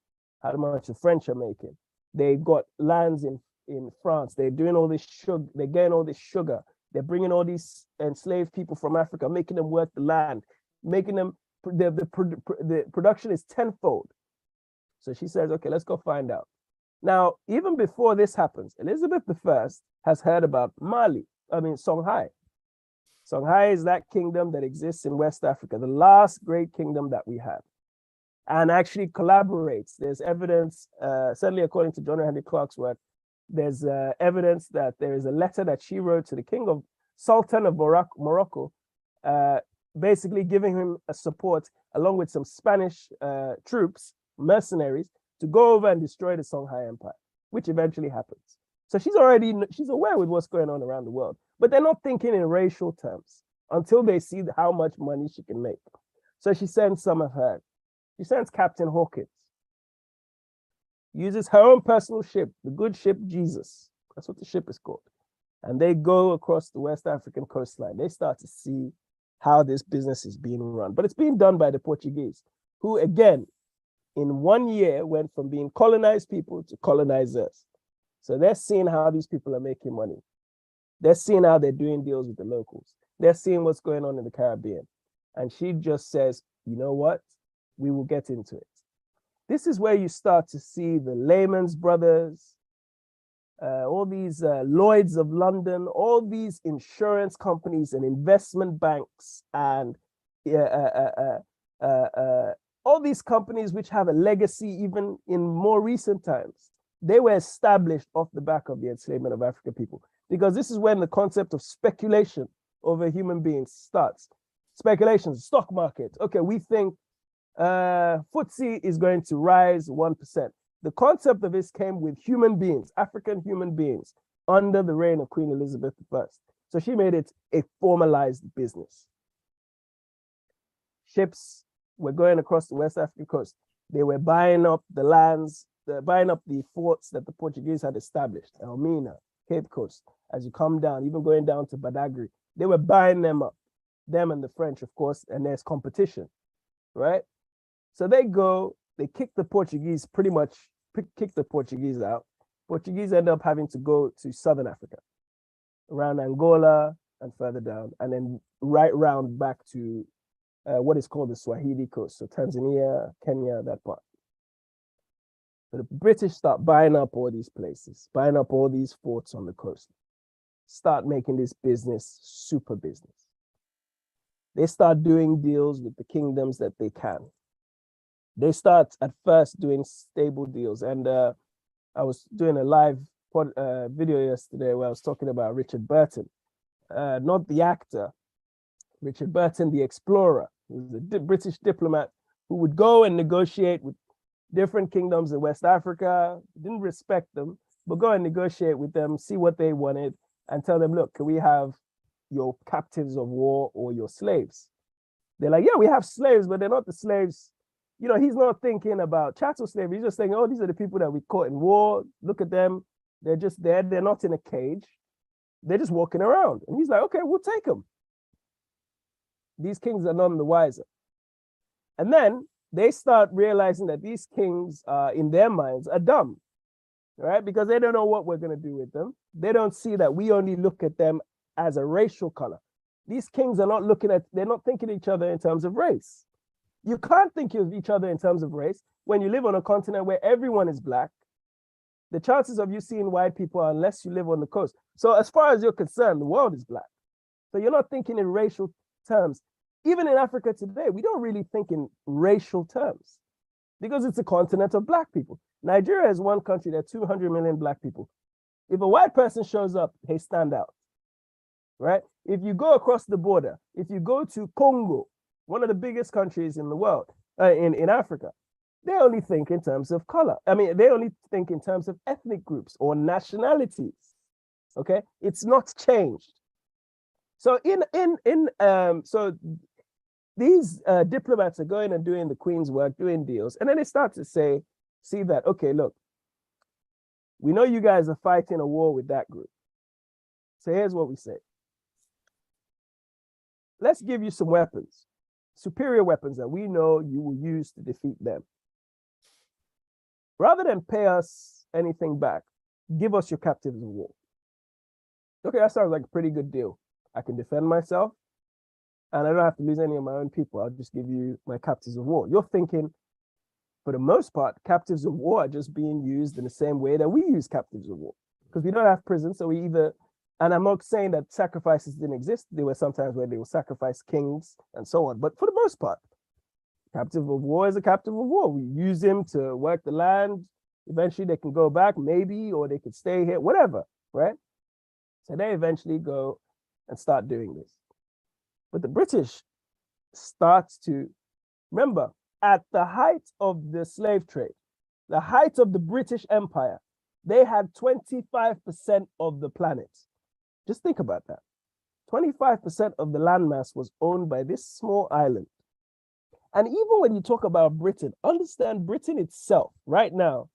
how much the French are making. They've got lands in France. They're doing all this sugar. They're getting all this sugar. They're bringing all these enslaved people from Africa, making them work the land, making them, the production is tenfold. So she says, okay, let's go find out. Now, even before this happens, Elizabeth I has heard about Songhai. Songhai is that kingdom that exists in West Africa, the last great kingdom that we had, and actually collaborates. There's evidence, certainly according to John Henry Clark's work, there's evidence that there is a letter that she wrote to the Sultan of Morocco, basically giving him a support along with some Spanish troops, mercenaries, to go over and destroy the Songhai Empire, which eventually happens. So she's aware with what's going on around the world, but they're not thinking in racial terms until they see how much money she can make. So she sends she sends Captain Hawkins, uses her own personal ship, the good ship Jesus. That's what the ship is called. And they go across the West African coastline. They start to see how this business is being run. But it's being done by the Portuguese, who again, in 1 year, went from being colonized people to colonizers. So they're seeing how these people are making money. They're seeing how they're doing deals with the locals. They're seeing what's going on in the Caribbean. And she just says, you know what? We will get into it. This is where you start to see the Lehman's Brothers, all these Lloyds of London, all these insurance companies and investment banks, and all these companies which have a legacy even in more recent times. They were established off the back of the enslavement of African people, because this is when the concept of speculation over human beings starts. Speculation, stock market. Okay, we think FTSE is going to rise 1%. The concept of this came with human beings, African human beings, under the reign of Queen Elizabeth I. So she made it a formalized business. Ships were going across the West African coast. They were buying up the lands, buying up the forts that the Portuguese had established, Elmina, Cape Coast. As you come down, even going down to Badagry, they were buying them up, them and the French, of course, and there's competition, right? So they go, they kick the Portuguese, pretty much kick the Portuguese out. Portuguese end up having to go to Southern Africa, around Angola and further down, and then right round back to what is called the Swahili coast. So Tanzania, Kenya, that part. So the British start buying up all these places, buying up all these forts on the coast, start making this business super business. They start doing deals with the kingdoms that they can. They start at first doing stable deals. And I was doing a live video yesterday where I was talking about Richard Burton, not the actor, Richard Burton, the explorer, who was a British diplomat who would go and negotiate with different kingdoms in West Africa, didn't respect them, but go and negotiate with them, see what they wanted, and tell them, look, can we have your captives of war or your slaves? They're like, yeah, we have slaves, but they're not the slaves. You know, he's not thinking about chattel slavery. He's just saying, oh, these are the people that we caught in war. Look at them. They're just there. They're not in a cage. They're just walking around. And he's like, okay, we'll take them. These kings are none the wiser. And then they start realizing that these kings, in their minds, are dumb, right? Because they don't know what we're going to do with them. They don't see that we only look at them as a racial color. These kings are not they're not thinking of each other in terms of race. You can't think of each other in terms of race when you live on a continent where everyone is black. The chances of you seeing white people are unless you live on the coast. So as far as you're concerned, the world is black. So you're not thinking in racial terms. Even in Africa today, we don't really think in racial terms because it's a continent of black people. Nigeria is one country that 200 million black people. If a white person shows up, they stand out, right? If you go across the border, if you go to Congo, one of the biggest countries in the world, in Africa, they only think in terms of color. I mean, they only think in terms of ethnic groups or nationalities, okay? It's not changed. So so these diplomats are going and doing the Queen's work, doing deals, and then they start to see that, okay, look, we know you guys are fighting a war with that group. So here's what we say. Let's give you some weapons, superior weapons that we know you will use to defeat them. Rather than pay us anything back, give us your captives of war. Okay, that sounds like a pretty good deal. I can defend myself, and I don't have to lose any of my own people. I'll just give you my captives of war. You're thinking, for the most part, captives of war are just being used in the same way that we use captives of war, because we don't have prisons, so we either, and I'm not saying that sacrifices didn't exist. There were sometimes where they will sacrifice kings and so on, but for the most part, captive of war is a captive of war. We use him to work the land. Eventually they can go back, maybe, or they could stay here, whatever, right? So they eventually go and start doing this. But the British starts to, remember, at the height of the slave trade, the height of the British Empire, They had 25% of the planet. Just think about that. 25% of the landmass was owned by this small island. And even when you talk about Britain, understand Britain itself right now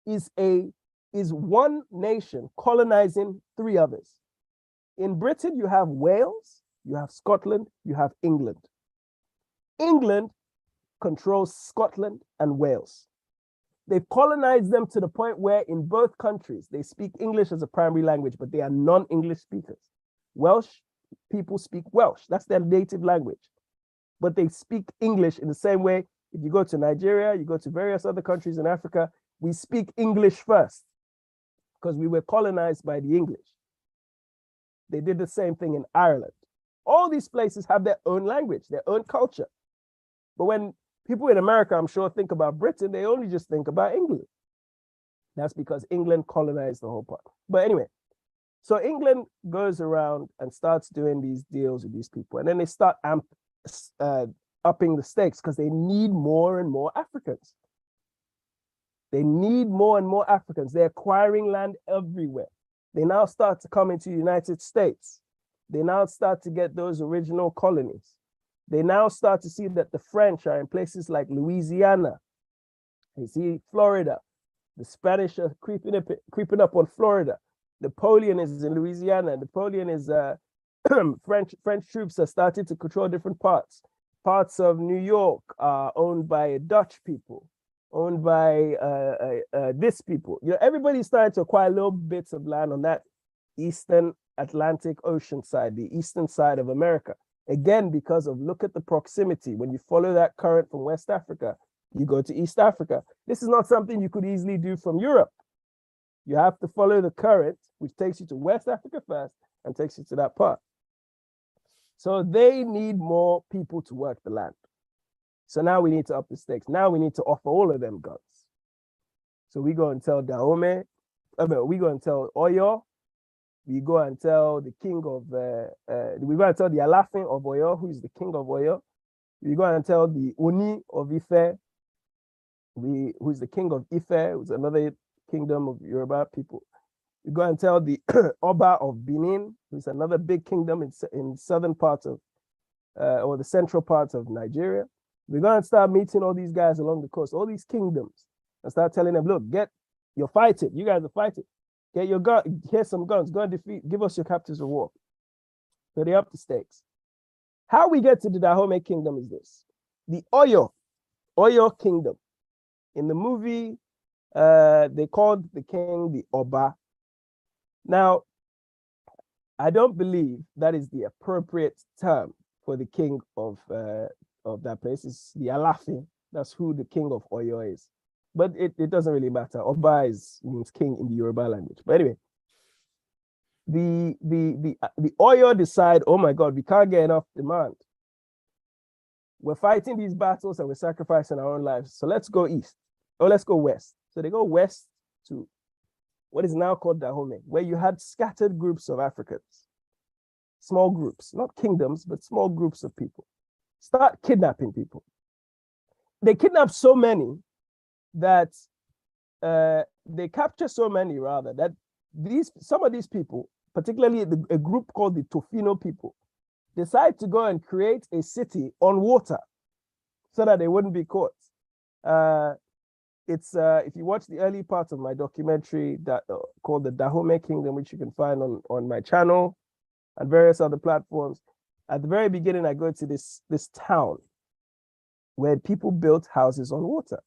is one nation colonizing three others. In Britain, you have Wales, you have Scotland, you have England. England controls Scotland and Wales. They've colonized them to the point where in both countries, they speak English as a primary language, but they are non-English speakers. Welsh people speak Welsh. That's their native language. But they speak English in the same way. If you go to Nigeria, you go to various other countries in Africa, we speak English first because we were colonized by the English. They did the same thing in Ireland. All these places have their own language, their own culture. But when people in America, I'm sure, think about Britain, they only just think about England. That's because England colonized the whole part. But anyway, so England goes around and starts doing these deals with these people. And then they start upping the stakes because they need more and more Africans. They need more and more Africans. They're acquiring land everywhere. They now start to come into the United States. They now start to get those original colonies. They now start to see that the French are in places like Louisiana. You see Florida. The Spanish are creeping up on Florida. Napoleon is in Louisiana. Napoleon is French troops are starting to control different parts. Parts of New York are owned by Dutch people, owned by this people. You know, everybody's starting to acquire little bits of land on that eastern Atlantic Ocean side, the eastern side of America. Again, because of, look at the proximity. When you follow that current from West Africa, you go to East Africa. This is not something you could easily do from Europe. You have to follow the current, which takes you to West Africa first and takes you to that part. So they need more people to work the land. So now we need to up the stakes. Now we need to offer all of them guns. So we go and tell Dahomey, we go and tell Oyo, we go and tell the king of, we go and tell the Alafin of Oyo, who is the king of Oyo. We go and tell the Oni of Ife, who is the king of Ife, who's another kingdom of Yoruba people. We go and tell the Oba of Benin, who's another big kingdom in southern parts of, or the central parts of Nigeria. We're going to start meeting all these guys along the coast, all these kingdoms, and start telling them, look, you're fighting. You guys are fighting. Get your gun. Here's some guns. Go and give us your captives of war. So they up the stakes. How we get to the Dahomey Kingdom is this. The Oyo Kingdom. In the movie, they called the king the Oba. Now, I don't believe that is the appropriate term for the king of that place. It's the Alafin. That's who the king of Oyo is. But it doesn't really matter. Oba means king in the Yoruba language. But anyway, the Oyo decide, oh my God, we can't get enough demand. We're fighting these battles and we're sacrificing our own lives. So let's go east. Or let's go west. So they go west to what is now called Dahomey, where you had scattered groups of Africans. Small groups, not kingdoms, but small groups of people. Start kidnapping people. They kidnap so many that they capture so many rather that some of these people, particularly a group called the Tofino people, decide to go and create a city on water so that they wouldn't be caught. If you watch the early part of my documentary that called the Dahomey Kingdom, which you can find on my channel and various other platforms, at the very beginning, I go to this town where people built houses on water,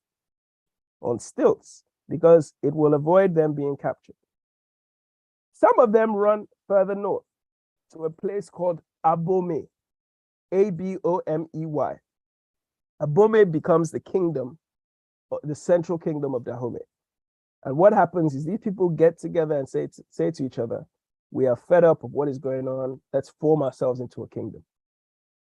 on stilts, because it will avoid them being captured. Some of them run further north to a place called Abomey, Abomey. Abomey becomes the kingdom, the central kingdom of Dahomey. And what happens is these people get together and say to each other, we are fed up of what is going on. Let's form ourselves into a kingdom.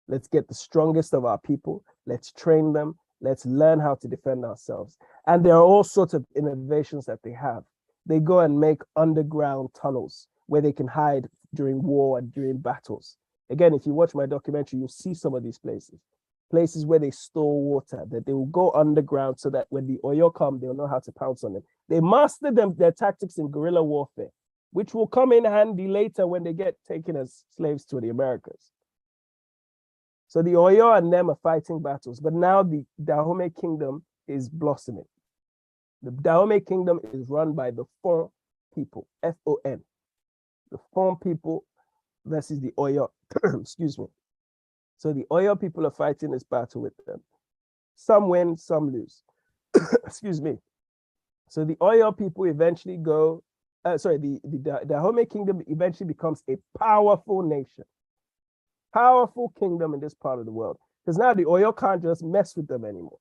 Let's get the strongest of our people. Let's train them. Let's learn how to defend ourselves. And there are all sorts of innovations that they have. They go and make underground tunnels where they can hide during war and during battles. Again, if you watch my documentary, you'll see some of these places. places where they store water, that they will go underground so that when the Oyo come, they'll know how to pounce on them. They mastered their tactics in guerrilla warfare, which will come in handy later when they get taken as slaves to the Americas. So the Oyo and them are fighting battles, but now the Dahomey Kingdom is blossoming. The Dahomey Kingdom is run by the Fon people, F-O-N. The Fon people versus the Oyo, excuse me. So the Oyo people are fighting this battle with them. Some win, some lose. Excuse me. So the Oyo people eventually go, the Dahomey Kingdom eventually becomes a powerful nation. Powerful kingdom in this part of the world. Because now the Oyo can't just mess with them anymore.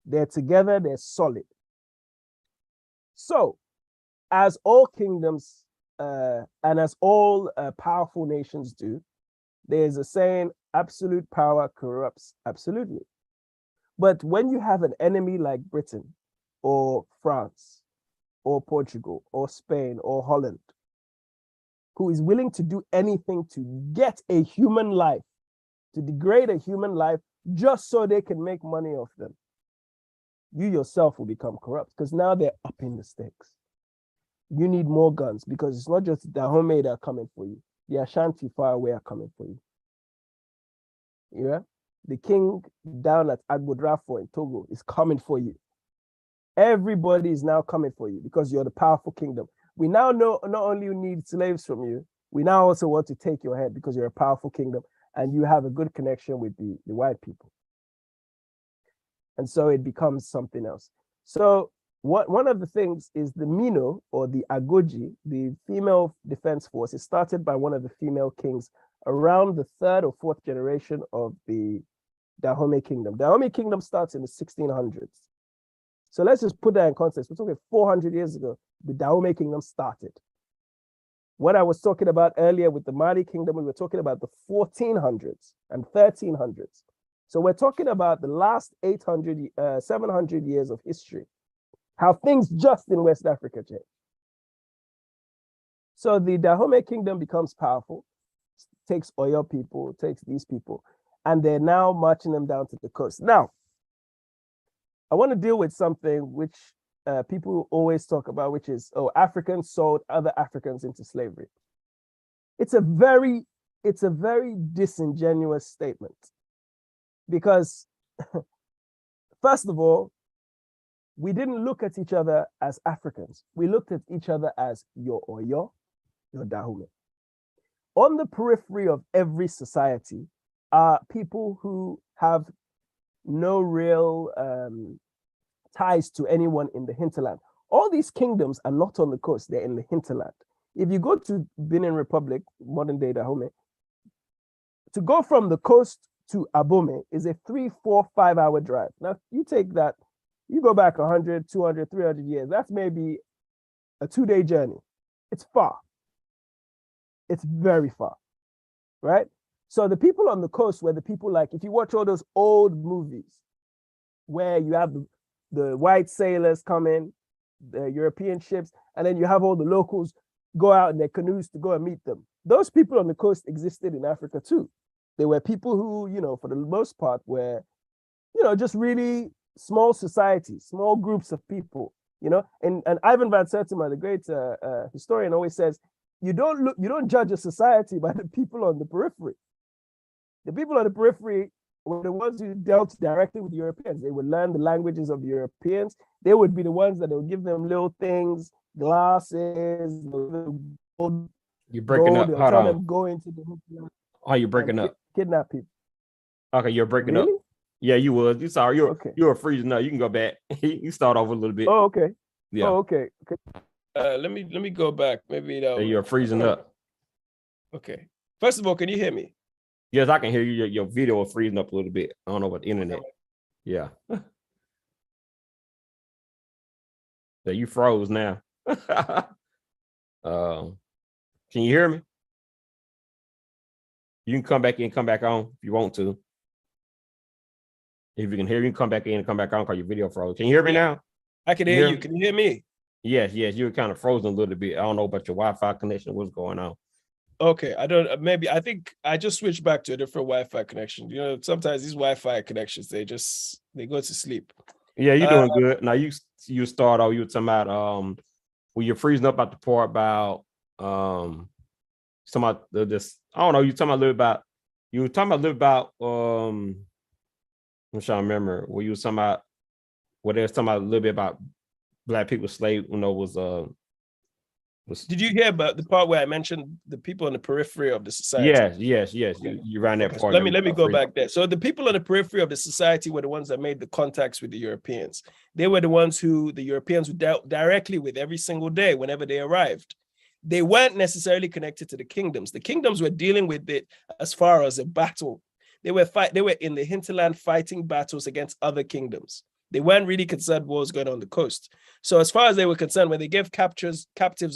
They're together, they're solid. So, as all kingdoms and as all powerful nations do, there's a saying, absolute power corrupts absolutely. But when you have an enemy like Britain or France or Portugal or Spain or Holland, who is willing to do anything to get a human life, to degrade a human life just so they can make money off them, you yourself will become corrupt because now they're upping the stakes. You need more guns because it's not just the Dahomey that are coming for you. The Ashanti far away are coming for you. Yeah? The king down at Agbodrafo in Togo is coming for you. Everybody is now coming for you because you're the powerful kingdom. We now know not only you need slaves from you, we now also want to take your head because you're a powerful kingdom and you have a good connection with the white people. And so it becomes something else. So one of the things is the Mino or the Agoji, the female defense force, is started by one of the female kings around the 3rd or 4th generation of the Dahomey Kingdom. Dahomey Kingdom starts in the 1600s. So let's just put that in context. We're talking 400 years ago, the Dahomey Kingdom started. What I was talking about earlier with the Mali Kingdom, we were talking about the 1400s and 1300s. So we're talking about the last 700 years of history, how things just in West Africa change. So the Dahomey Kingdom becomes powerful, takes Oyo people, takes these people, and they're now marching them down to the coast. Now, I want to deal with something which people always talk about, which is, oh, Africans sold other Africans into slavery. It's a very disingenuous statement because, first of all, we didn't look at each other as Africans. We looked at each other as your Oyo, your Dahomey. On the periphery of every society are people who have no real ties to anyone in the hinterland. All these kingdoms are not on the coast, they're in the hinterland. If you go to Benin Republic, modern day Dahomey, to go from the coast to Abomey is a 3, 4, 5 hour drive. Now, you take that, you go back 100, 200, 300 years, that's maybe a 2-day journey. It's far. It's very far, right? So the people on the coast were the people like, if you watch all those old movies where you have the white sailors come in, the European ships, and then you have all the locals go out in their canoes to go and meet them. Those people on the coast existed in Africa too. They were people who, you know, for the most part were, you know, just really small societies, small groups of people, you know. And Ivan van Sertima, the great historian, always says, you don't judge a society by the people on the periphery. The people on the periphery were the ones who dealt directly with the Europeans. They would learn the languages of the Europeans. They would be the ones that would give them little things, glasses, gold. You're breaking up. They'll Hold tell on. them go into the Oh, you're breaking up. Kidnap people. Okay, you're breaking Really? up. Yeah, you was. You sorry. Okay. You were freezing up. You can go back. You start over a little bit. Oh, okay. Yeah. Oh, okay. Let me go back. Maybe that. You're freezing up. Okay. First of all, can you hear me? Yes, I can hear you. Your video is freezing up a little bit. I don't know about the internet. Yeah. So you froze now. Can you hear me? You can come back in, come back on if you want to. If you can hear me, come back in and come back on because your video froze. Can you hear me now? I can hear you. Can you hear me? Yes, you were kind of frozen a little bit. I don't know about your Wi-Fi connection. What's going on? Okay, I don't. Maybe I think I just switched back to a different Wi-Fi connection. You know, sometimes these Wi-Fi connections they go to sleep. Yeah, you're doing good. Now you start off. You were talking about when you're freezing up at the part about some about this. I don't know. You talking about a little about. You were talking about a little about. I'm trying to remember. Where you was talking about. Where they was talking about a little bit about Black people slave. You know, was Did you hear about the part where I mentioned the people on the periphery of the society? Yes. Okay. You ran that Okay, part. so let me go back there. So the people on the periphery of the society were the ones that made the contacts with the Europeans. They were the ones who the Europeans dealt directly with every single day whenever they arrived. They weren't necessarily connected to the kingdoms. The kingdoms were dealing with it as far as a battle. They were in the hinterland fighting battles against other kingdoms. They weren't really concerned what was going on the coast. So as far as they were concerned, when they gave captives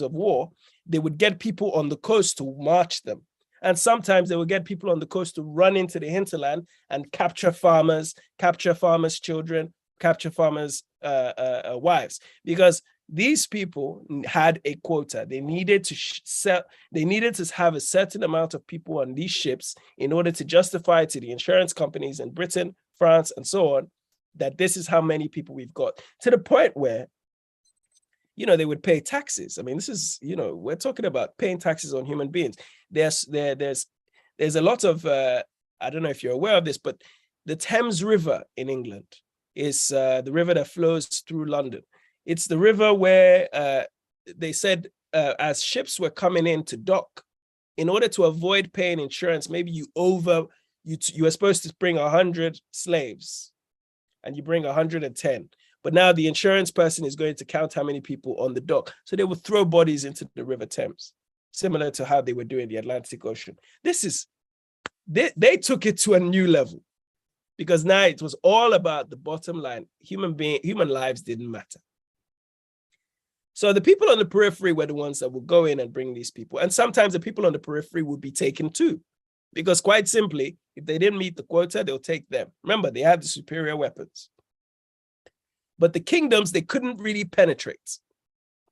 of war, they would get people on the coast to march them. And sometimes they would get people on the coast to run into the hinterland and capture farmers' children, capture farmers' wives, because these people had a quota. They needed to have a certain amount of people on these ships in order to justify to the insurance companies in Britain, France, and so on, that this is how many people we've got, to the point where, you know, they would pay taxes. I mean, this is, you know, we're talking about paying taxes on human beings. There's a lot of, I don't know if you're aware of this, but the Thames River in England is the river that flows through London. It's the river where they said as ships were coming in to dock, in order to avoid paying insurance, maybe you were supposed to bring 100 slaves and you bring 110. But now the insurance person is going to count how many people on the dock. So they would throw bodies into the River Thames, similar to how they were doing the Atlantic Ocean. They took it to a new level, because now it was all about the bottom line. Human lives didn't matter. So the people on the periphery were the ones that would go in and bring these people. And sometimes the people on the periphery would be taken too, because quite simply, if they didn't meet the quota, they'll take them. Remember, they had the superior weapons. But the kingdoms, they couldn't really penetrate.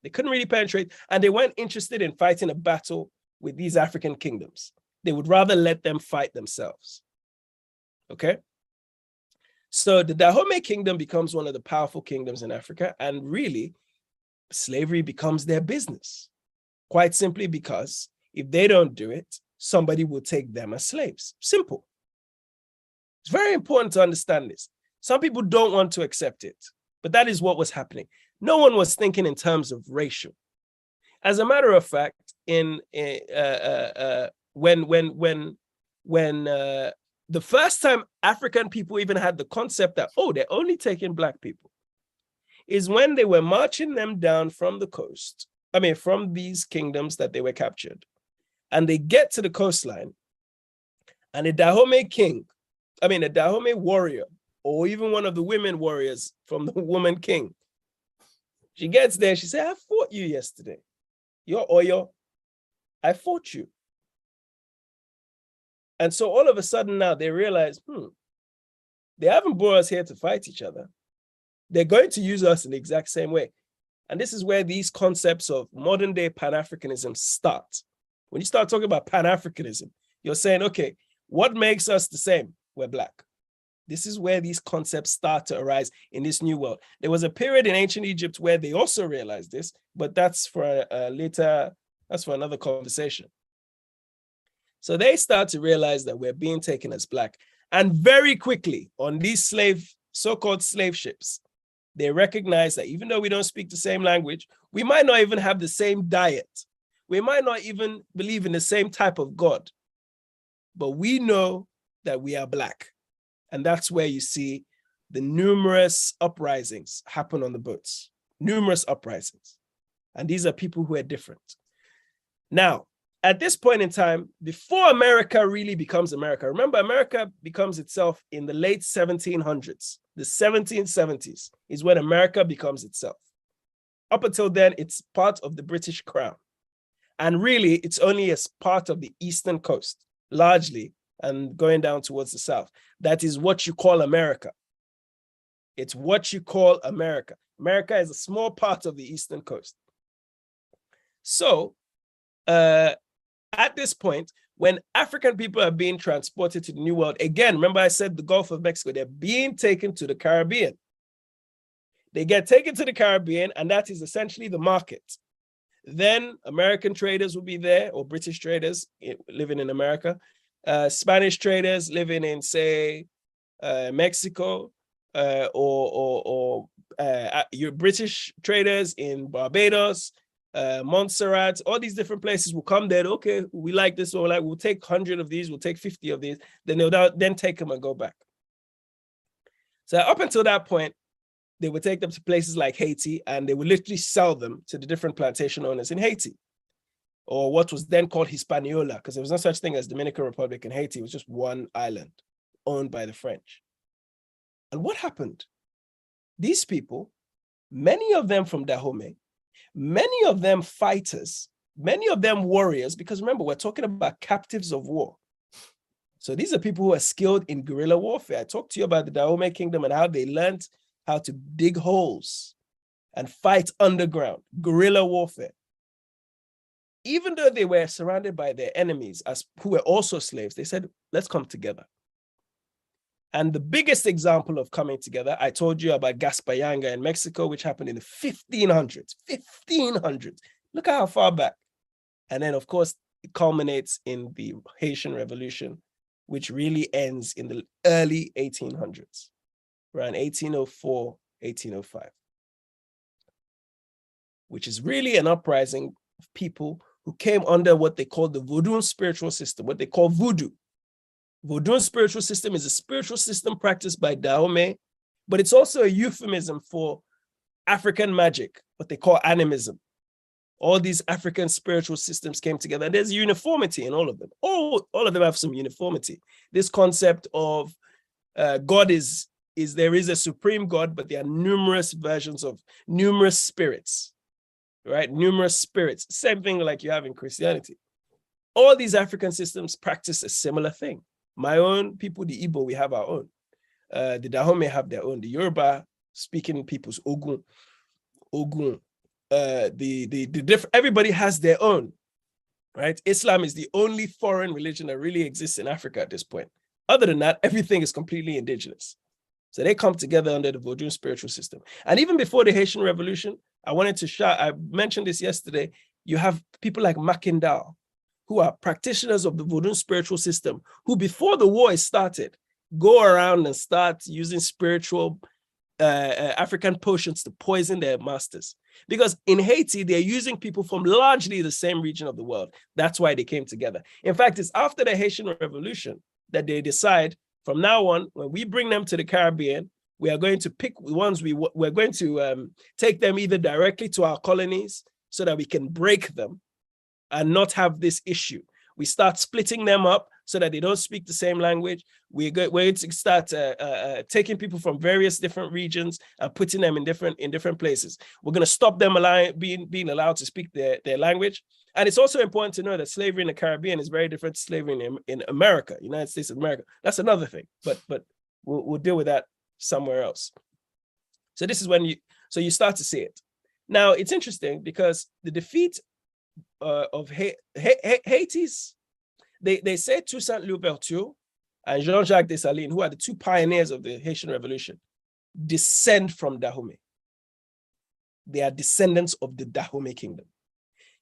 And they weren't interested in fighting a battle with these African kingdoms. They would rather let them fight themselves. Okay? So the Dahomey Kingdom becomes one of the powerful kingdoms in Africa, and really, slavery becomes their business. Quite simply because if they don't do it, somebody will take them as slaves. Simple. It's very important to understand this. Some people don't want to accept it, but that is what was happening. No one was thinking in terms of racial. As a matter of fact, when the first time African people even had the concept that, oh, they're only taking Black people, is when they were marching them down from the coast, from these kingdoms that they were captured. And they get to the coastline, and a Dahomey warrior, or even one of the women warriors from the woman king, she gets there, she said, I fought you yesterday. You're Oyo, I fought you. And so all of a sudden now they realize, they haven't brought us here to fight each other. They're going to use us in the exact same way. And this is where these concepts of modern day Pan-Africanism start. When you start talking about Pan-Africanism, you're saying, okay, what makes us the same? We're Black. This is where these concepts start to arise in this new world. There was a period in ancient Egypt where they also realized this, but that's for another conversation. So they start to realize that we're being taken as Black. And very quickly on these so-called slave ships, they recognize that even though we don't speak the same language, we might not even have the same diet. We might not even believe in the same type of God, but we know that we are Black. And that's where you see the numerous uprisings happen on the boats, numerous uprisings. And these are people who are different. Now, at this point in time, before America really becomes America, remember, America becomes itself in the late 1700s. The 1770s is when America becomes itself. Up until then, it's part of the British Crown. And really, it's only as part of the eastern coast, largely, and going down towards the south. That is what you call America. It's what you call America. America is a small part of the eastern coast. So, at this point, when African people are being transported to the New World, again, remember I said the Gulf of Mexico, they're being taken to the Caribbean. They get taken to the Caribbean, and that is essentially the market. Then American traders will be there, or British traders living in America, Spanish traders living in, say, Mexico, or your British traders in Barbados, Montserrat, all these different places will come there. Okay, we like this one. We'll take 100 of these, we'll take 50 of these. Then they'll then take them and go back. So up until that point, they would take them to places like Haiti, and they would literally sell them to the different plantation owners in Haiti, or what was then called Hispaniola, because there was no such thing as Dominican Republic in Haiti. It was just one island owned by the French. And what happened? These people, many of them from Dahomey, many of them fighters, many of them warriors, because remember, we're talking about captives of war. So these are people who are skilled in guerrilla warfare. I talked to you about the Dahomey Kingdom and how they learned how to dig holes and fight underground, guerrilla warfare. Even though they were surrounded by their enemies, who were also slaves, they said, let's come together. And the biggest example of coming together, I told you about Gaspayanga in Mexico, which happened in the 1500s. 1500s. Look at how far back. And then, of course, it culminates in the Haitian Revolution, which really ends in the early 1800s, around 1804, 1805, which is really an uprising of people who came under what they call the Vodun spiritual system, what they call voodoo. Vodun spiritual system is a spiritual system practiced by Dahomey, but it's also a euphemism for African magic, what they call animism. All these African spiritual systems came together, and there's uniformity in all of them. All of them have some uniformity. This concept of God there is a supreme God, but there are numerous versions of numerous spirits, right? Numerous spirits, same thing like you have in Christianity. All these African systems practice a similar thing. My own people, the Igbo, we have our own. The Dahomey have their own. The Yoruba speaking people's Ogun. Everybody has their own, right? Islam is the only foreign religion that really exists in Africa at this point. Other than that, everything is completely indigenous. So they come together under the Vodun spiritual system. And even before the Haitian Revolution, I mentioned this yesterday, you have people like Makindal, who are practitioners of the Vodun spiritual system, who before the war started, go around and start using spiritual African potions to poison their masters. Because in Haiti, they're using people from largely the same region of the world. That's why they came together. In fact, it's after the Haitian Revolution that they decide, from now on, when we bring them to the Caribbean, we are going to pick ones we're going to take them either directly to our colonies so that we can break them and not have this issue. We start splitting them up so that they don't speak the same language. We're going to start taking people from various different regions and putting them in different places. We're going to stop them being allowed to speak their language. And it's also important to know that slavery in the Caribbean is very different to slavery in America, United States of America. That's another thing, but we'll deal with that somewhere else. So this is when you start to see it. Now, it's interesting because the defeat of Haiti's, they say Toussaint Louverture and Jean-Jacques Dessalines, who are the two pioneers of the Haitian Revolution, descend from Dahomey. They are descendants of the Dahomey Kingdom.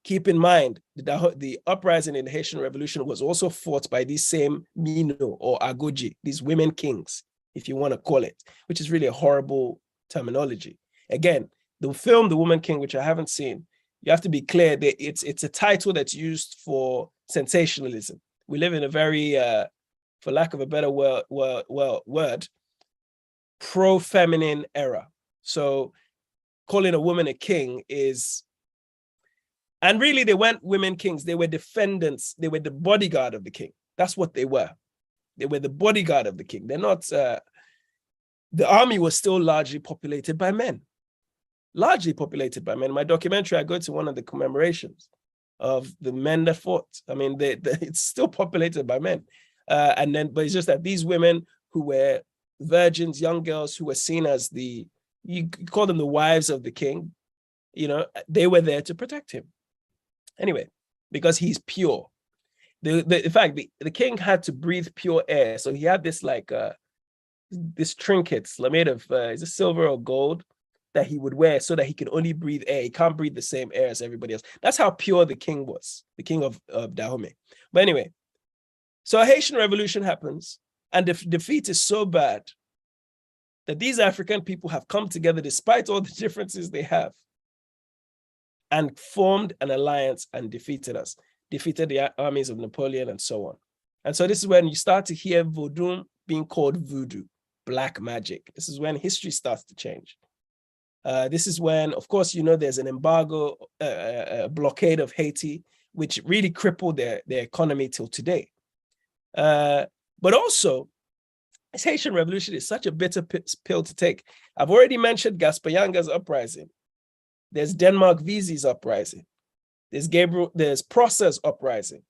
Keep in mind, the uprising in the Haitian Revolution was also fought by these same Mino or Agoji, these women kings, if you want to call it, which is really a horrible terminology. Again, the film The Woman King, which I haven't seen, you have to be clear that it's a title that's used for sensationalism. We live in a very, for lack of a better word, pro-feminine era. So calling a woman a king is, and really they weren't women kings. They were defendants. They were the bodyguard of the king. That's what they were. They were the bodyguard of the king. They're not, the army was still largely populated by men. Largely populated by men. In my documentary, I go to one of the commemorations of the men that fought. I mean, it's still populated by men. But it's just that these women who were virgins, young girls who were seen as you call them the wives of the king, they were there to protect him. Anyway, because he's pure. In fact, the king had to breathe pure air. So he had this like this trinkets made of is it silver or gold that he would wear so that he can only breathe air. He can't breathe the same air as everybody else. That's how pure the king was, the king of Dahomey. But anyway, so a Haitian revolution happens, and the defeat is so bad that these African people have come together despite all the differences they have and formed an alliance and defeated us, defeated the armies of Napoleon and so on. And so this is when you start to hear Vodou being called voodoo, black magic. This is when history starts to change. This is when, of course, there's an embargo, blockade of Haiti, which really crippled their economy till today. But also, this Haitian revolution is such a bitter pill to take. I've already mentioned Gaspar Yanga's uprising. There's Denmark Vesey's uprising. There's Process uprising,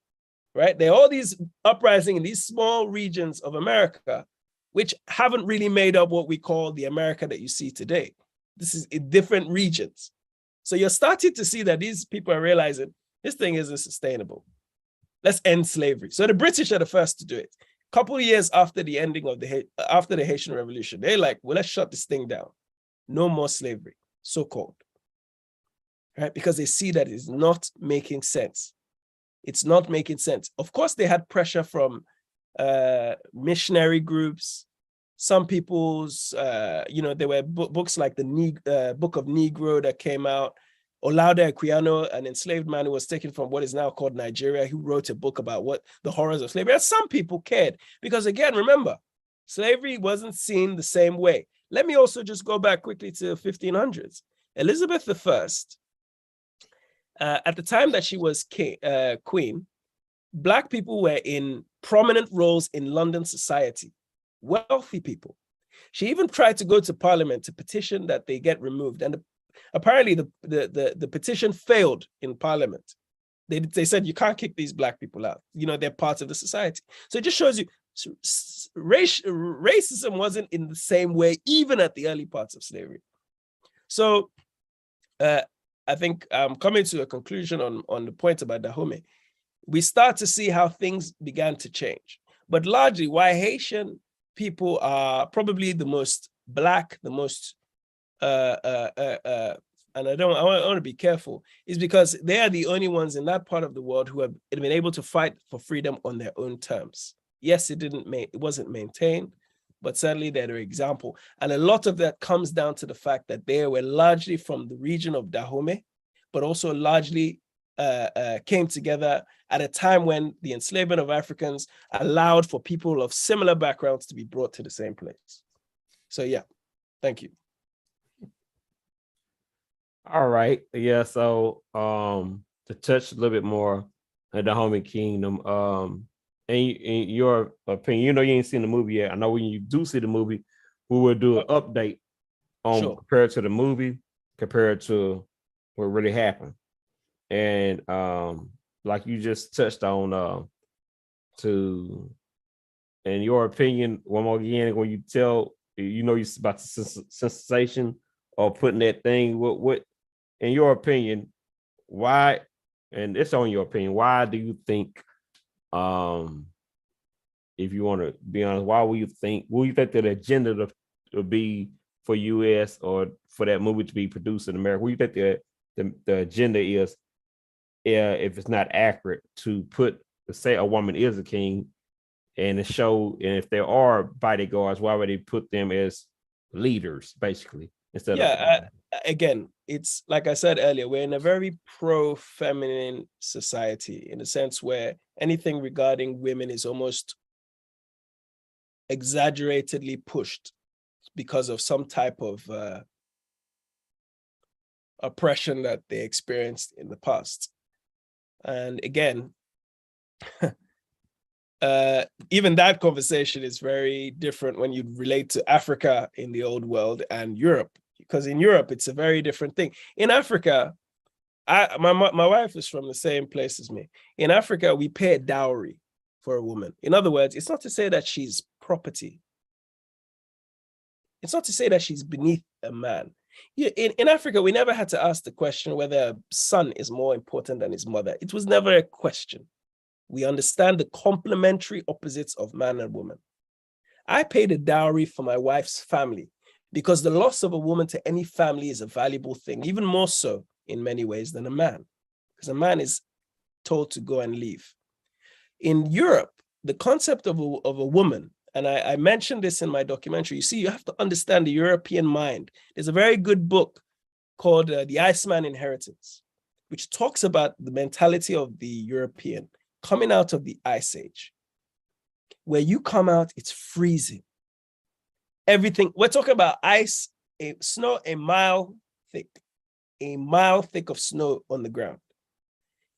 right? There are all these uprising in these small regions of America, which haven't really made up what we call the America that you see today. This is in different regions. So you're starting to see that these people are realizing this thing isn't sustainable. Let's end slavery. So the British are the first to do it. A couple of years after the ending of after the Haitian Revolution, they're like, well, let's shut this thing down. No more slavery, so-called. Right? Because they see that it's not making sense. It's not making sense. Of course, they had pressure from missionary groups. Some people's, there were books like the Book of Negro that came out. Olaudah Equiano, an enslaved man who was taken from what is now called Nigeria, who wrote a book about what the horrors of slavery. And some people cared because, again, remember, slavery wasn't seen the same way. Let me also just go back quickly to the 1500s. Elizabeth I, at the time that she was queen, Black people were in prominent roles in London society, wealthy people. She even tried to go to Parliament to petition that they get removed. And apparently the petition failed in Parliament. They said, you can't kick these Black people out. They're part of the society. So it just shows you racism wasn't in the same way, even at the early parts of slavery. So I think I'm coming to a conclusion on the point about Dahomey. We start to see how things began to change. But largely, why Haitian people are probably the most Black, the most, and I want to be careful, is because they are the only ones in that part of the world who have been able to fight for freedom on their own terms. Yes, it wasn't maintained, but certainly they're an example. And a lot of that comes down to the fact that they were largely from the region of Dahomey, but also largely came together at a time when the enslavement of Africans allowed for people of similar backgrounds to be brought to the same place. So yeah, thank you. All right. Yeah. So to touch a little bit more on the Dahomey Kingdom, in your opinion, you ain't seen the movie yet. I know when you do see the movie, we will do an update on compared to the movie, compared to what really happened. And like you just touched on, in your opinion, one more again, when you tell, you're about the sensation of putting that thing, what in your opinion, why, and it's on your opinion, why do you think, if you want to be honest, why will you think that the agenda to be for US or for that movie to be produced in America? What do you think the agenda is, if it's not accurate, to say a woman is a king and to show, and if there are bodyguards, why would they put them as leaders, basically, instead of again, it's like I said earlier, we're in a very pro-feminine society, in a sense where anything regarding women is almost exaggeratedly pushed because of some type of oppression that they experienced in the past. And again, even that conversation is very different when you relate to Africa in the old world and Europe, because in Europe, it's a very different thing. In Africa, my wife is from the same place as me. In Africa, we pay a dowry for a woman. In other words, it's not to say that she's property. It's not to say that she's beneath a man. In Africa, we never had to ask the question whether a son is more important than his mother. It was never a question. We understand the complementary opposites of man and woman. I paid a dowry for my wife's family because the loss of a woman to any family is a valuable thing, even more so in many ways than a man, because a man is told to go and leave. In Europe, the concept of a woman, and I mentioned this in my documentary, you see, you have to understand the European mind. There's a very good book called The Iceman Inheritance, which talks about the mentality of the European coming out of the Ice Age. Where you come out, it's freezing. Everything, we're talking about ice, snow a mile thick of snow on the ground.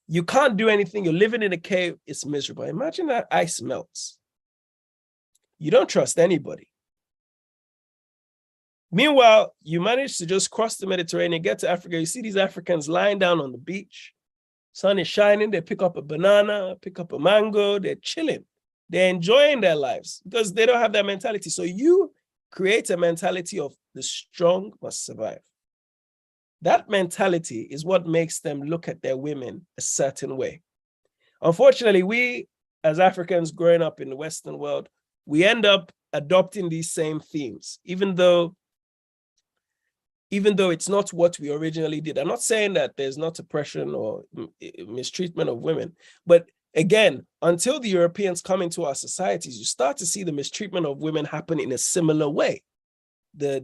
You can't do anything. You're living in a cave. It's miserable. Imagine that ice melts. You don't trust anybody. Meanwhile, you manage to just cross the Mediterranean, get to Africa. You see these Africans lying down on the beach. Sun is shining. They pick up a banana, pick up a mango. They're chilling. They're enjoying their lives because they don't have that mentality. So you create a mentality of the strong must survive. That mentality is what makes them look at their women a certain way. Unfortunately, we as Africans growing up in the Western world, we end up adopting these same themes, even though it's not what we originally did. I'm not saying that there's not oppression or mistreatment of women, but again, until the Europeans come into our societies, you start to see the mistreatment of women happen in a similar way, the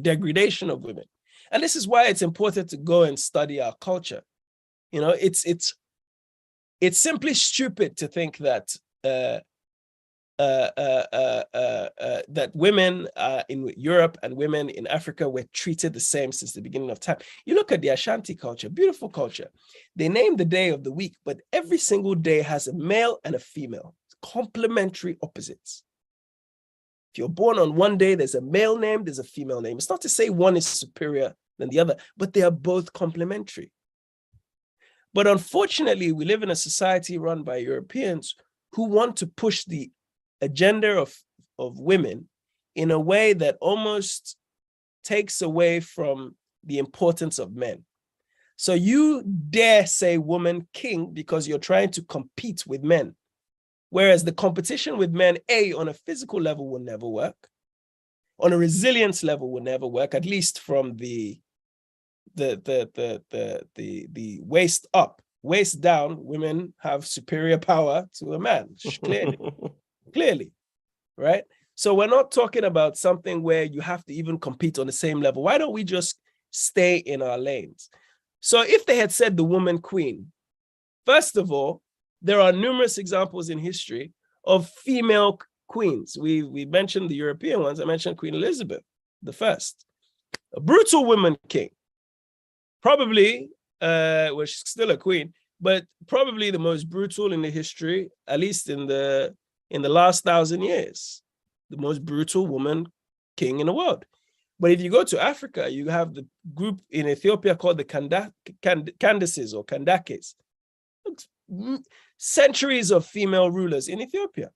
degradation of women. And this is why it's important to go and study our culture. You know, it's simply stupid to think that that women in Europe and women in Africa were treated the same since the beginning of time. You look at the Ashanti culture, beautiful culture. They name the day of the week, but every single day has a male and a female, complementary opposites. If you're born on one day, there's a male name, there's a female name. It's not to say one is superior than the other, but they are both complementary. But unfortunately, we live in a society run by Europeans who want to push the agenda of women in a way that almost takes away from the importance of men. So you dare say woman king because you're trying to compete with men. Whereas the competition with men, A, on a physical level will never work. On a resilience level will never work, at least from the waist up. Waist down, women have superior power to a man, clearly, right? So we're not talking about something where you have to even compete on the same level. Why don't we just stay in our lanes? So if they had said the woman queen, first of all, there are numerous examples in history of female queens. We mentioned the European ones. I mentioned Queen Elizabeth I, a brutal woman king. Probably, well, she's still a queen, but probably the most brutal in the history, at least in the last 1,000 years, the most brutal woman king in the world. But if you go to Africa, you have the group in Ethiopia called the Candaces or Kandakes. Centuries of female rulers in Ethiopia.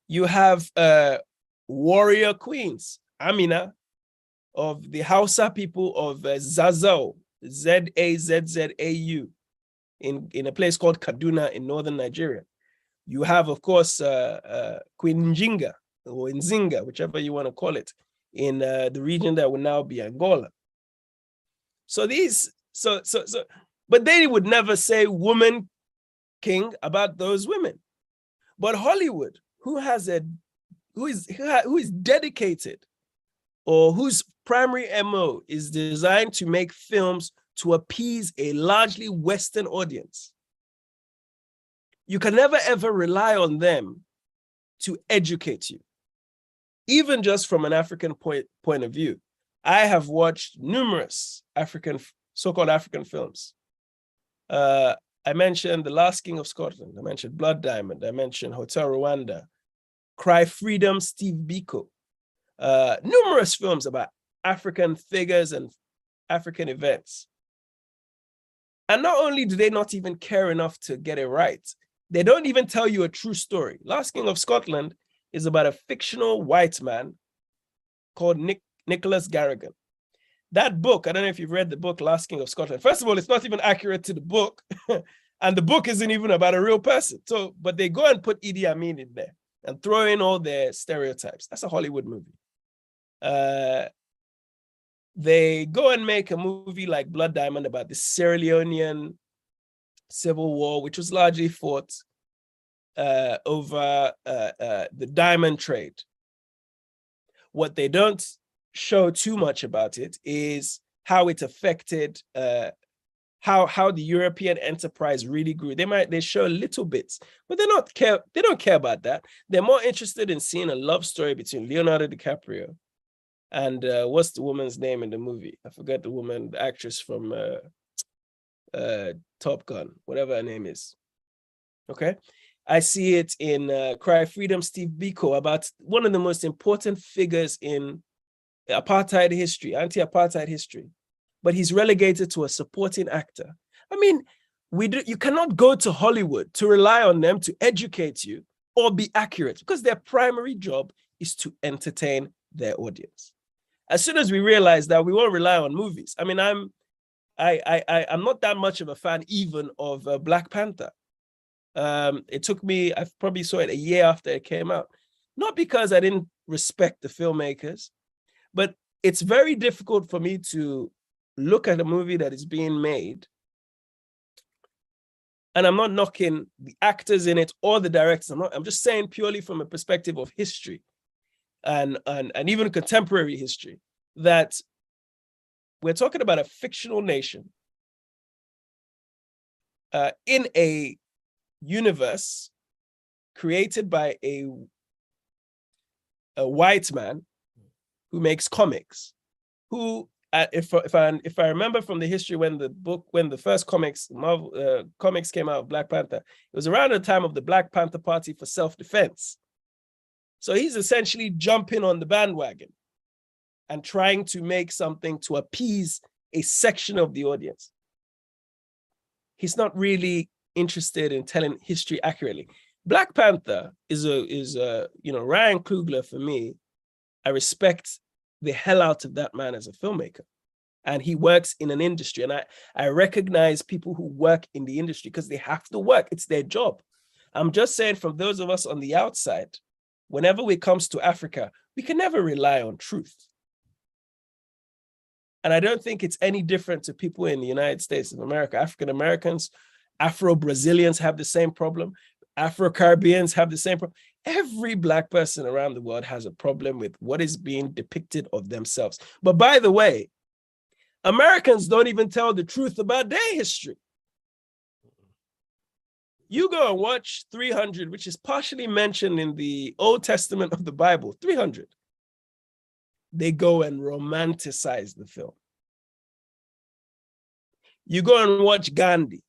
You have warrior queens, Amina, of the Hausa people of Zazzau, Zazzau, in a place called Kaduna in northern Nigeria. You have, of course, Queen Njinga, or Nzinga, whichever you want to call it, in the region that would now be Angola. So but they would never say woman king about those women. But Hollywood, who is dedicated, or whose primary MO is designed to make films to appease a largely Western audience, you can never ever rely on them to educate you, even just from an African point of view. I have watched numerous so-called African films. I mentioned The Last King of Scotland. I mentioned Blood Diamond. I mentioned Hotel Rwanda, Cry Freedom, Steve Biko. Numerous films about African figures and African events. And not only do they not even care enough to get it right, they don't even tell you a true story. Last King of Scotland is about a fictional white man called Nicholas Garrigan. That book, I don't know if you've read the book, Last King of Scotland. First of all, it's not even accurate to the book. And the book isn't even about a real person. So, but they go and put Idi Amin in there and throw in all their stereotypes. That's a Hollywood movie. They go and make a movie like Blood Diamond about the Sierra Leonean civil war, which was largely fought over the diamond trade. What they don't show too much about it is how it affected how the European enterprise really grew. They show little bits, but they don't care about that. They're more interested in seeing a love story between Leonardo DiCaprio and what's the woman's name in the movie? I forgot the woman, the actress from Top Gun, whatever her name is. Okay. I see it in Cry Freedom, Steve Biko, about one of the most important figures in apartheid history, anti-apartheid history, but he's relegated to a supporting actor. I mean, you cannot go to Hollywood to rely on them to educate you or be accurate, because their primary job is to entertain their audience. As soon as we realize that, we won't rely on movies. I mean, I'm not that much of a fan even of Black Panther. It took me, I probably saw it a year after it came out. Not because I didn't respect the filmmakers, but it's very difficult for me to look at a movie that is being made, and I'm not knocking the actors in it or the directors. I'm just saying purely from a perspective of history and even contemporary history, that we're talking about a fictional nation in a universe created by a white man who makes comics, who if I remember from the history, when the first comics came out of Black Panther, it was around the time of the Black Panther Party for self-defense. So he's essentially jumping on the bandwagon and trying to make something to appease a section of the audience. He's not really interested in telling history accurately. Black Panther is Ryan Coogler, for me. I respect the hell out of that man as a filmmaker, and he works in an industry, and I recognize people who work in the industry because they have to work. It's their job. I'm just saying, from those of us on the outside, whenever it comes to Africa, we can never rely on truth. And I don't think it's any different to people in the United States of America. African Americans, Afro-Brazilians have the same problem. Afro-Caribbeans have the same problem. Every Black person around the world has a problem with what is being depicted of themselves. But by the way, Americans don't even tell the truth about their history. You go and watch 300, which is partially mentioned in the Old Testament of the Bible, 300. They go and romanticize the film. You go and watch Gandhi,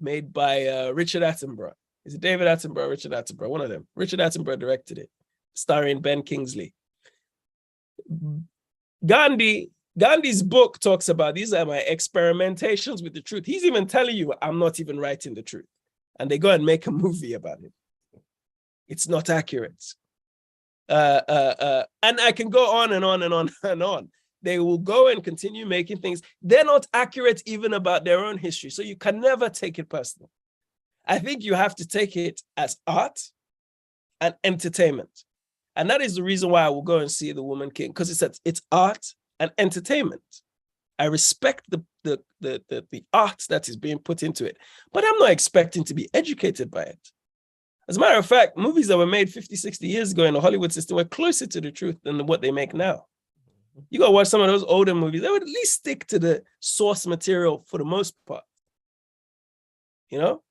made by Richard Attenborough. Is it David Attenborough or Richard Attenborough? One of them. Richard Attenborough directed it, starring Ben Kingsley. Gandhi's book talks about, these are my experimentations with the truth. He's even telling you, I'm not even writing the truth. And they go and make a movie about it. It's not accurate. And I can go on and on and on and on. They will go and continue making things. They're not accurate even about their own history. So you can never take it personal. I think you have to take it as art and entertainment. And that is the reason why I will go and see The Woman King, because it's art and entertainment. I respect the art that is being put into it, but I'm not expecting to be educated by it. As a matter of fact, movies that were made 50, 60 years ago in the Hollywood system were closer to the truth than what they make now. You go watch some of those older movies, they would at least stick to the source material for the most part. You know?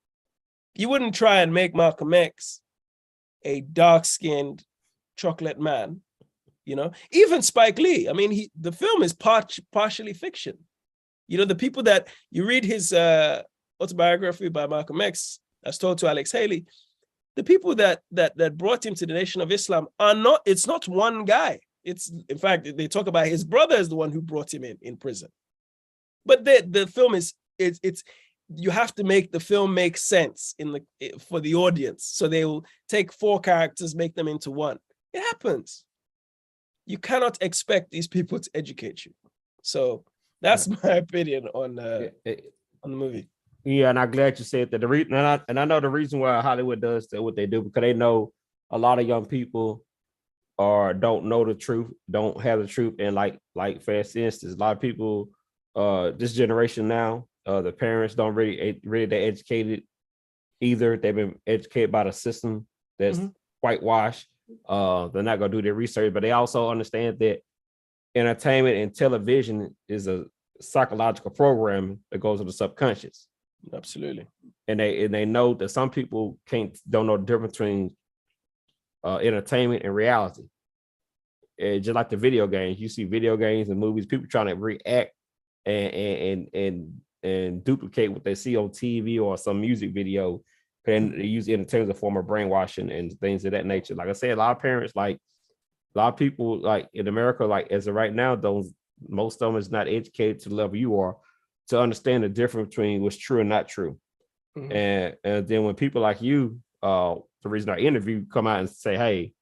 You wouldn't try and make Malcolm X a dark-skinned chocolate man, you know? Even Spike Lee, I mean, the film is partially fiction. You know, the people that, you read his autobiography by Malcolm X, as told to Alex Haley, the people that brought him to the Nation of Islam it's not one guy. It's, in fact, they talk about his brother is the one who brought him in prison. But the film it's you have to make the film make sense for the audience. So they will take 4 characters, make them into one. It happens. You cannot expect these people to educate you. So that's my opinion on the movie. Yeah, and I'm glad you said that. The reason, and I know the reason why Hollywood does what they do, because they know a lot of young people or don't know the truth, don't have the truth, and like for instance, a lot of people, this generation now, the parents don't really they educated either. They've been educated by the system that's whitewashed. They're not gonna do their research, but they also understand that entertainment and television is a psychological program that goes to the subconscious. Absolutely. And they know that some people don't know the difference between entertainment and reality. And just like the video games, you see video games and movies, people trying to react and duplicate what they see on TV or some music video, and they use entertainment as a form of brainwashing and things of that nature. Like I said, a lot of parents, like a lot of people, like in America, like as of right now, most of them is not educated to the level you are to understand the difference between what's true and not true. And then when people like you, the reason I interview, come out and say, hey,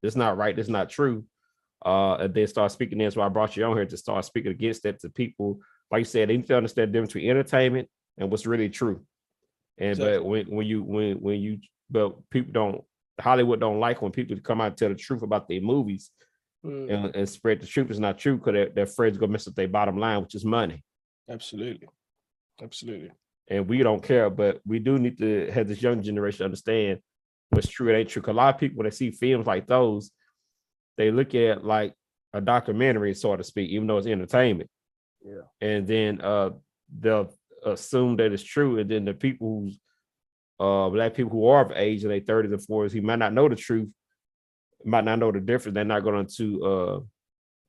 this is not right, this is not true, and then start speaking. That's why I brought you on here, to start speaking against that to people. Like you said, they need to understand the difference between entertainment and what's really true. And Exactly. but people don't, Hollywood don't like when people come out and tell the truth about their movies and spread the truth is not true, because their friends gonna mess up their bottom line, which is money. Absolutely. And we don't care, but we do need to have this young generation understand what's true and ain't true. Because a lot of people, when they see films like those, they look at like a documentary, so to speak, even though it's entertainment. Yeah. And then they'll assume that it's true. And then the people who's black people who are of age in their 30s and 40s, he might not know the truth, might not know the difference. They're not going to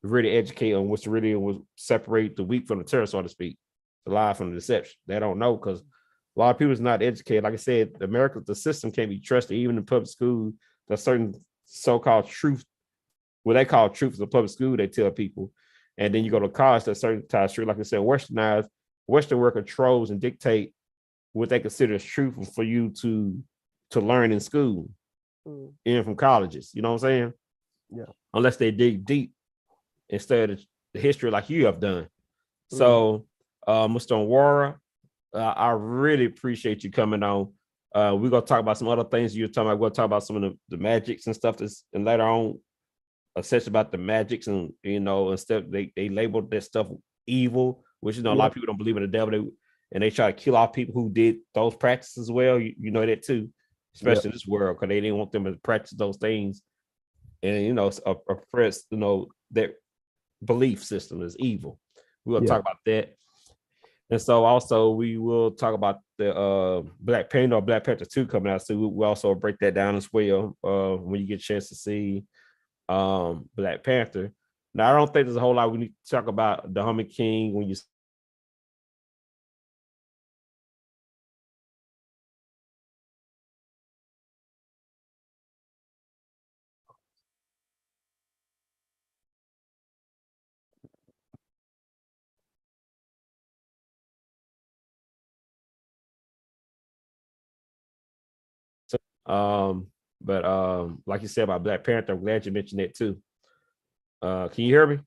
really educate on what's really will separate the wheat from the tare, so to speak, the lie from the deception. They don't know, because a lot of people is not educated. Like I said, the system can't be trusted. Even in public school, there's certain so-called truth, what they call truth in the public school, they tell people. And then you go to college, there's certain types of truth. Like I said, Western world controls and dictate what they consider as truth for you to learn in school, even from colleges. You know what I'm saying? Yeah. Unless they dig deep instead of the history like you have done. So, Mr. Onuora, I really appreciate you coming on. We're gonna talk about some other things you're talking about. We're gonna talk about some of the magics and stuff that's, and later on, a session about the magics, and instead they labeled that stuff evil, which a lot of people don't believe in the devil. And they try to kill off people who did those practices as well. You know that too, especially in this world, because they didn't want them to practice those things. And oppress, that belief system is evil. We're gonna talk about that. And so also we will talk about the Black Panther or Black Panther 2 coming out. So we'll also break that down as well when you get a chance to see Black Panther. Now, I don't think there's a whole lot we need to talk about Dahomey King when you but like you said about Black Panther, I'm glad you mentioned it too. Can you hear me?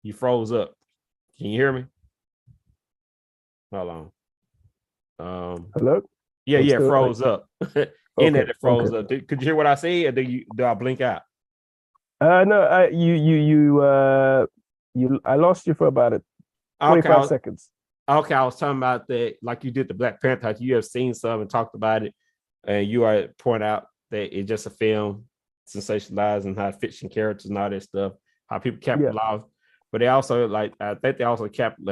You froze up. Can you hear me? Hold on. Hello? Yeah, froze up. Internet froze up. Could you hear what I said, or do I blink out? No, I lost you for about 25 seconds. Okay, I was talking about that, like you did the Black Panther. You have seen some and talked about it, and you are point out that it's just a film, sensationalized, and how fiction characters and all that stuff, how people capitalize. But they also, I think they also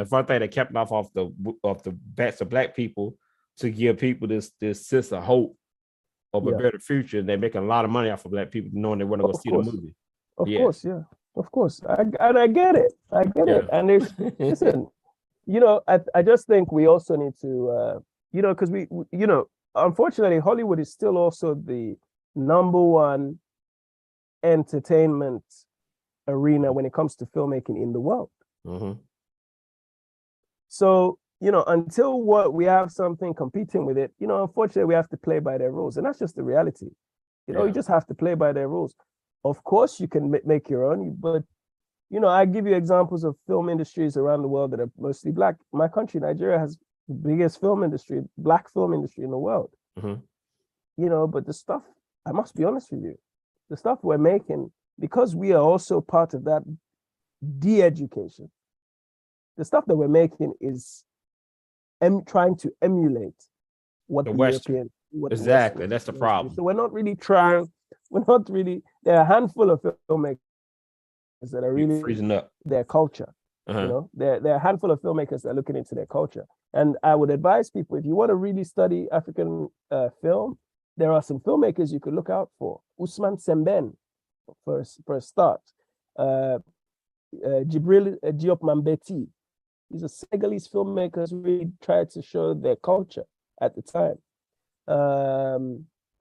one thing they capitalized off the backs of Black people to give people this sense of hope of a better future. And they're making a lot of money off of Black people knowing they want to go see the movie. Of course, yeah. Of course. I get it. I get it. And there's, listen, I just think we also need to, because we, unfortunately, Hollywood is still also the number one entertainment arena when it comes to filmmaking in the world. So, until we have something competing with it, unfortunately, we have to play by their rules. And that's just the reality. You just have to play by their rules. Of course, you can make your own, but you know, I give you examples of film industries around the world that are mostly Black. My country, Nigeria, has the biggest film industry, Black film industry in the world. Mhm. You know, but the stuff, I must be honest with you, the stuff we're making, because we are also part of that de-education, the stuff that we're making is trying to emulate what The the Western. European, what the Exactly. Western That's the do. problem. So we're not really trying, there are a handful of filmmakers that are You're really freezing up. their culture. Uh-huh. You know, there are a handful of filmmakers that are looking into their culture. And I would advise people, if you want to really study African film, there are some filmmakers you could look out for. Usman Semben, for a start. Jibril Diop Mambeti. These are Senegalese filmmakers who really tried to show their culture at the time.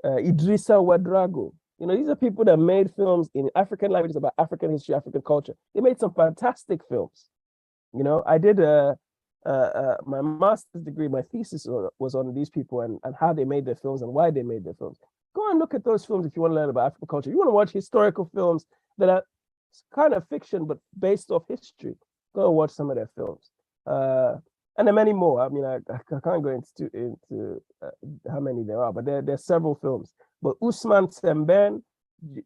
Idrissa Ouedraogo. You know, these are people that made films in African languages about African history, African culture. They made some fantastic films. You know, I did my master's degree, my thesis was on these people and how they made their films and why they made their films. Go and look at those films if you want to learn about African culture. You want to watch historical films that are kind of fiction but based off history. Go watch some of their films. And there are many more. I mean, I can't go into how many there are, but there's several films. But Usman Semben,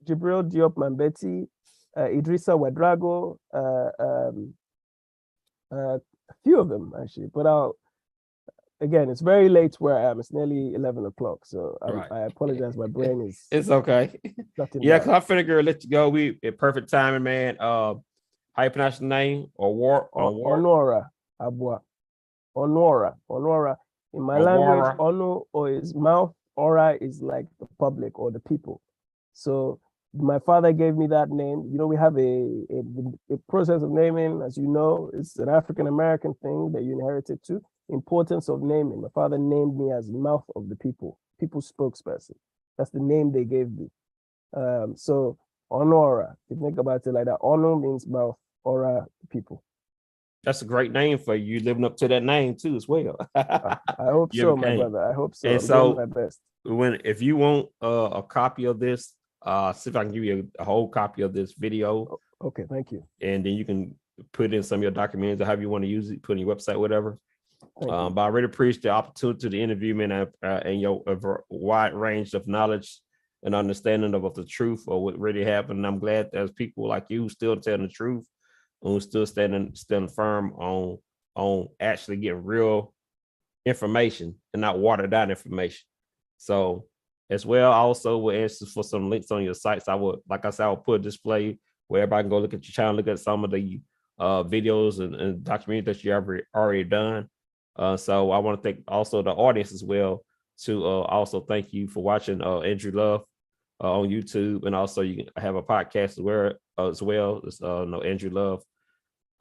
Jibril Diop Mambeti, Idrissa Ouedraogo, a few of them actually. But again, it's very late where I am. It's nearly 11 o'clock, so Right. I apologize. My brain is It's okay. shutting Yeah, down. cause I'm finna go let you go. We at perfect timing, man. How you pronounce the name? Onuora Abuah. Onuora. In my language, Onu or is mouth, Ora is like the public or the people. So my father gave me that name. You know, we have a process of naming, as you know, it's an African American thing that you inherited too. Importance of naming. My father named me as mouth of the people, people's spokesperson. That's the name they gave me. So Onuora, if you think about it like that, Onu means mouth, Ora, people. That's a great name for you. Living up to that name too, as well. I hope so, my brother. I hope so. And I'm so, doing my best. If you want a copy of this, see if I can give you a whole copy of this video. Okay, thank you. And then you can put in some of your documents or however you want to use it, put on your website, whatever. But I really appreciate the opportunity to interview, man, and your wide range of knowledge and understanding of the truth of what really happened. And I'm glad there's people like you still telling the truth and still standing firm on actually getting real information and not watered down information. So as well, I also will answer for some links on your sites. I would, like I said, I will put a display where everybody can go look at your channel, look at some of the videos and documentaries that you already done. So I want to thank also the audience as well to also thank you for watching Andrew Love on YouTube, and also you can have a podcast as well. It's Andrew Love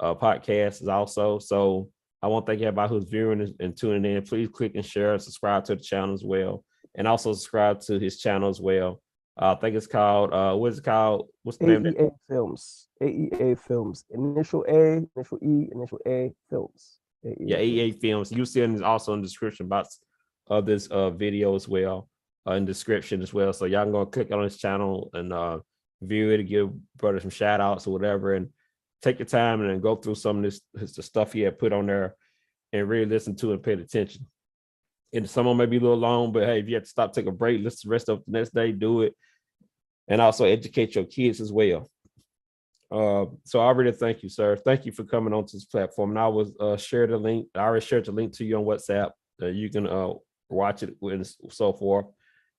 podcast is also. So I want to thank everybody who's viewing and tuning in. Please click and share and subscribe to the channel as well, and also subscribe to his channel as well. I think it's called what is it called? What's the name? AEA Films. AEA Films. Initial A, initial E, initial A Films. AEA Films. You see it also in the description box of this video as well, in description as well. So y'all can go click on his channel and view it and give brother some shout outs or whatever, and take your time and then go through some of the stuff he had put on there and really listen to and pay attention. And some of them may be a little long, but hey, if you have to stop, take a break, listen to the rest of the next day, do it. And also educate your kids as well. So I really thank you, sir. Thank you for coming onto this platform. And I will share the link. I already shared the link to you on WhatsApp. You can watch it and so forth.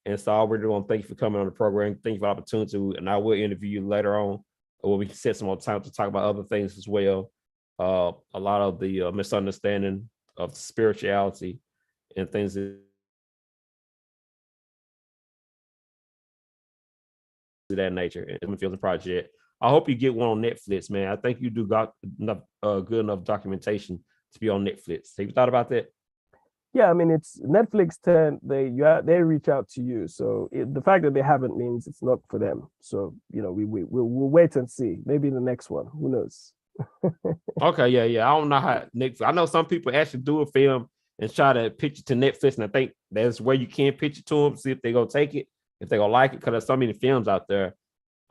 And so I really want to thank you for coming on the program. Thank you for the opportunity. And I will interview you later on where we can set some more time to talk about other things as well. A lot of the misunderstanding of spirituality and things of that nature in the Field Project. I hope you get one on Netflix, man. I think you do got enough good enough documentation to be on Netflix. Have you thought about that? Yeah, I mean, it's Netflix. They reach out to you. So the fact that they haven't means it's not for them. So we'll wait and see. Maybe in the next one. Who knows? Okay, yeah. I don't know how Netflix. I know some people actually do a film and try to pitch it to Netflix, and I think that's where you can pitch it to them, see if they're gonna take it, if they're gonna like it, because there's so many films out there.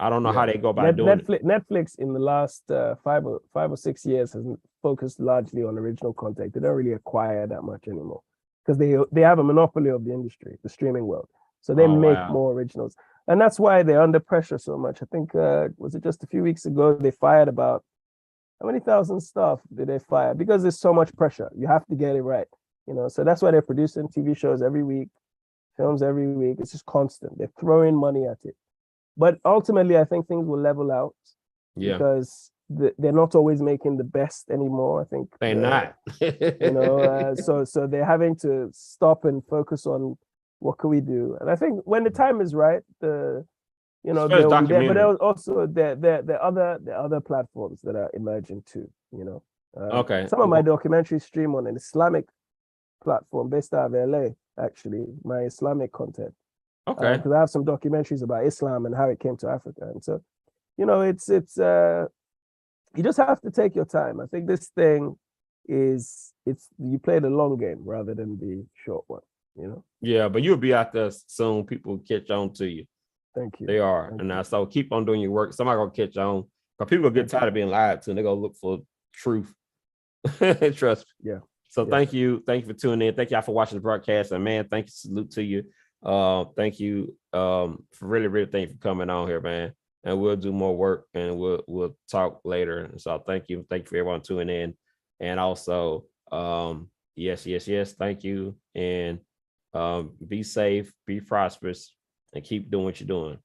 I don't know how they go about doing it. Netflix in the last 5 or 6 years has focused largely on original content. They don't really acquire that much anymore because they have a monopoly of the industry, the streaming world. So they make more originals. And that's why they're under pressure so much. I think, was it just a few weeks ago, they fired about, how many thousand staff did they fire? Because there's so much pressure. You have to get it right. So that's why they're producing TV shows every week, films every week. It's just constant. They're throwing money at it. But ultimately, I think things will level out because they're not always making the best anymore. I think they're not. So they're having to stop and focus on what can we do. And I think when the time is right, there will be there, but there was also the other platforms that are emerging too. Okay. Some of my documentaries stream on an Islamic platform based out of LA. Actually, my Islamic content. Okay. Because I have some documentaries about Islam and how it came to Africa, and so, it's you just have to take your time. I think this thing is you play the long game rather than the short one. Yeah, but you'll be out there soon. People catch on to you. Thank you. They are, so keep on doing your work. Somebody gonna catch on because people get tired of being lied to, and they're gonna look for truth. Trust me. Yeah. So thank you for tuning in. Thank y'all for watching the broadcast, and man, thank you, salute to you. Thank you for really thank you for coming on here, man. And we'll do more work, and we'll talk later. And so thank you for everyone tuning in, and also yes, thank you, and be safe, be prosperous, and keep doing what you're doing.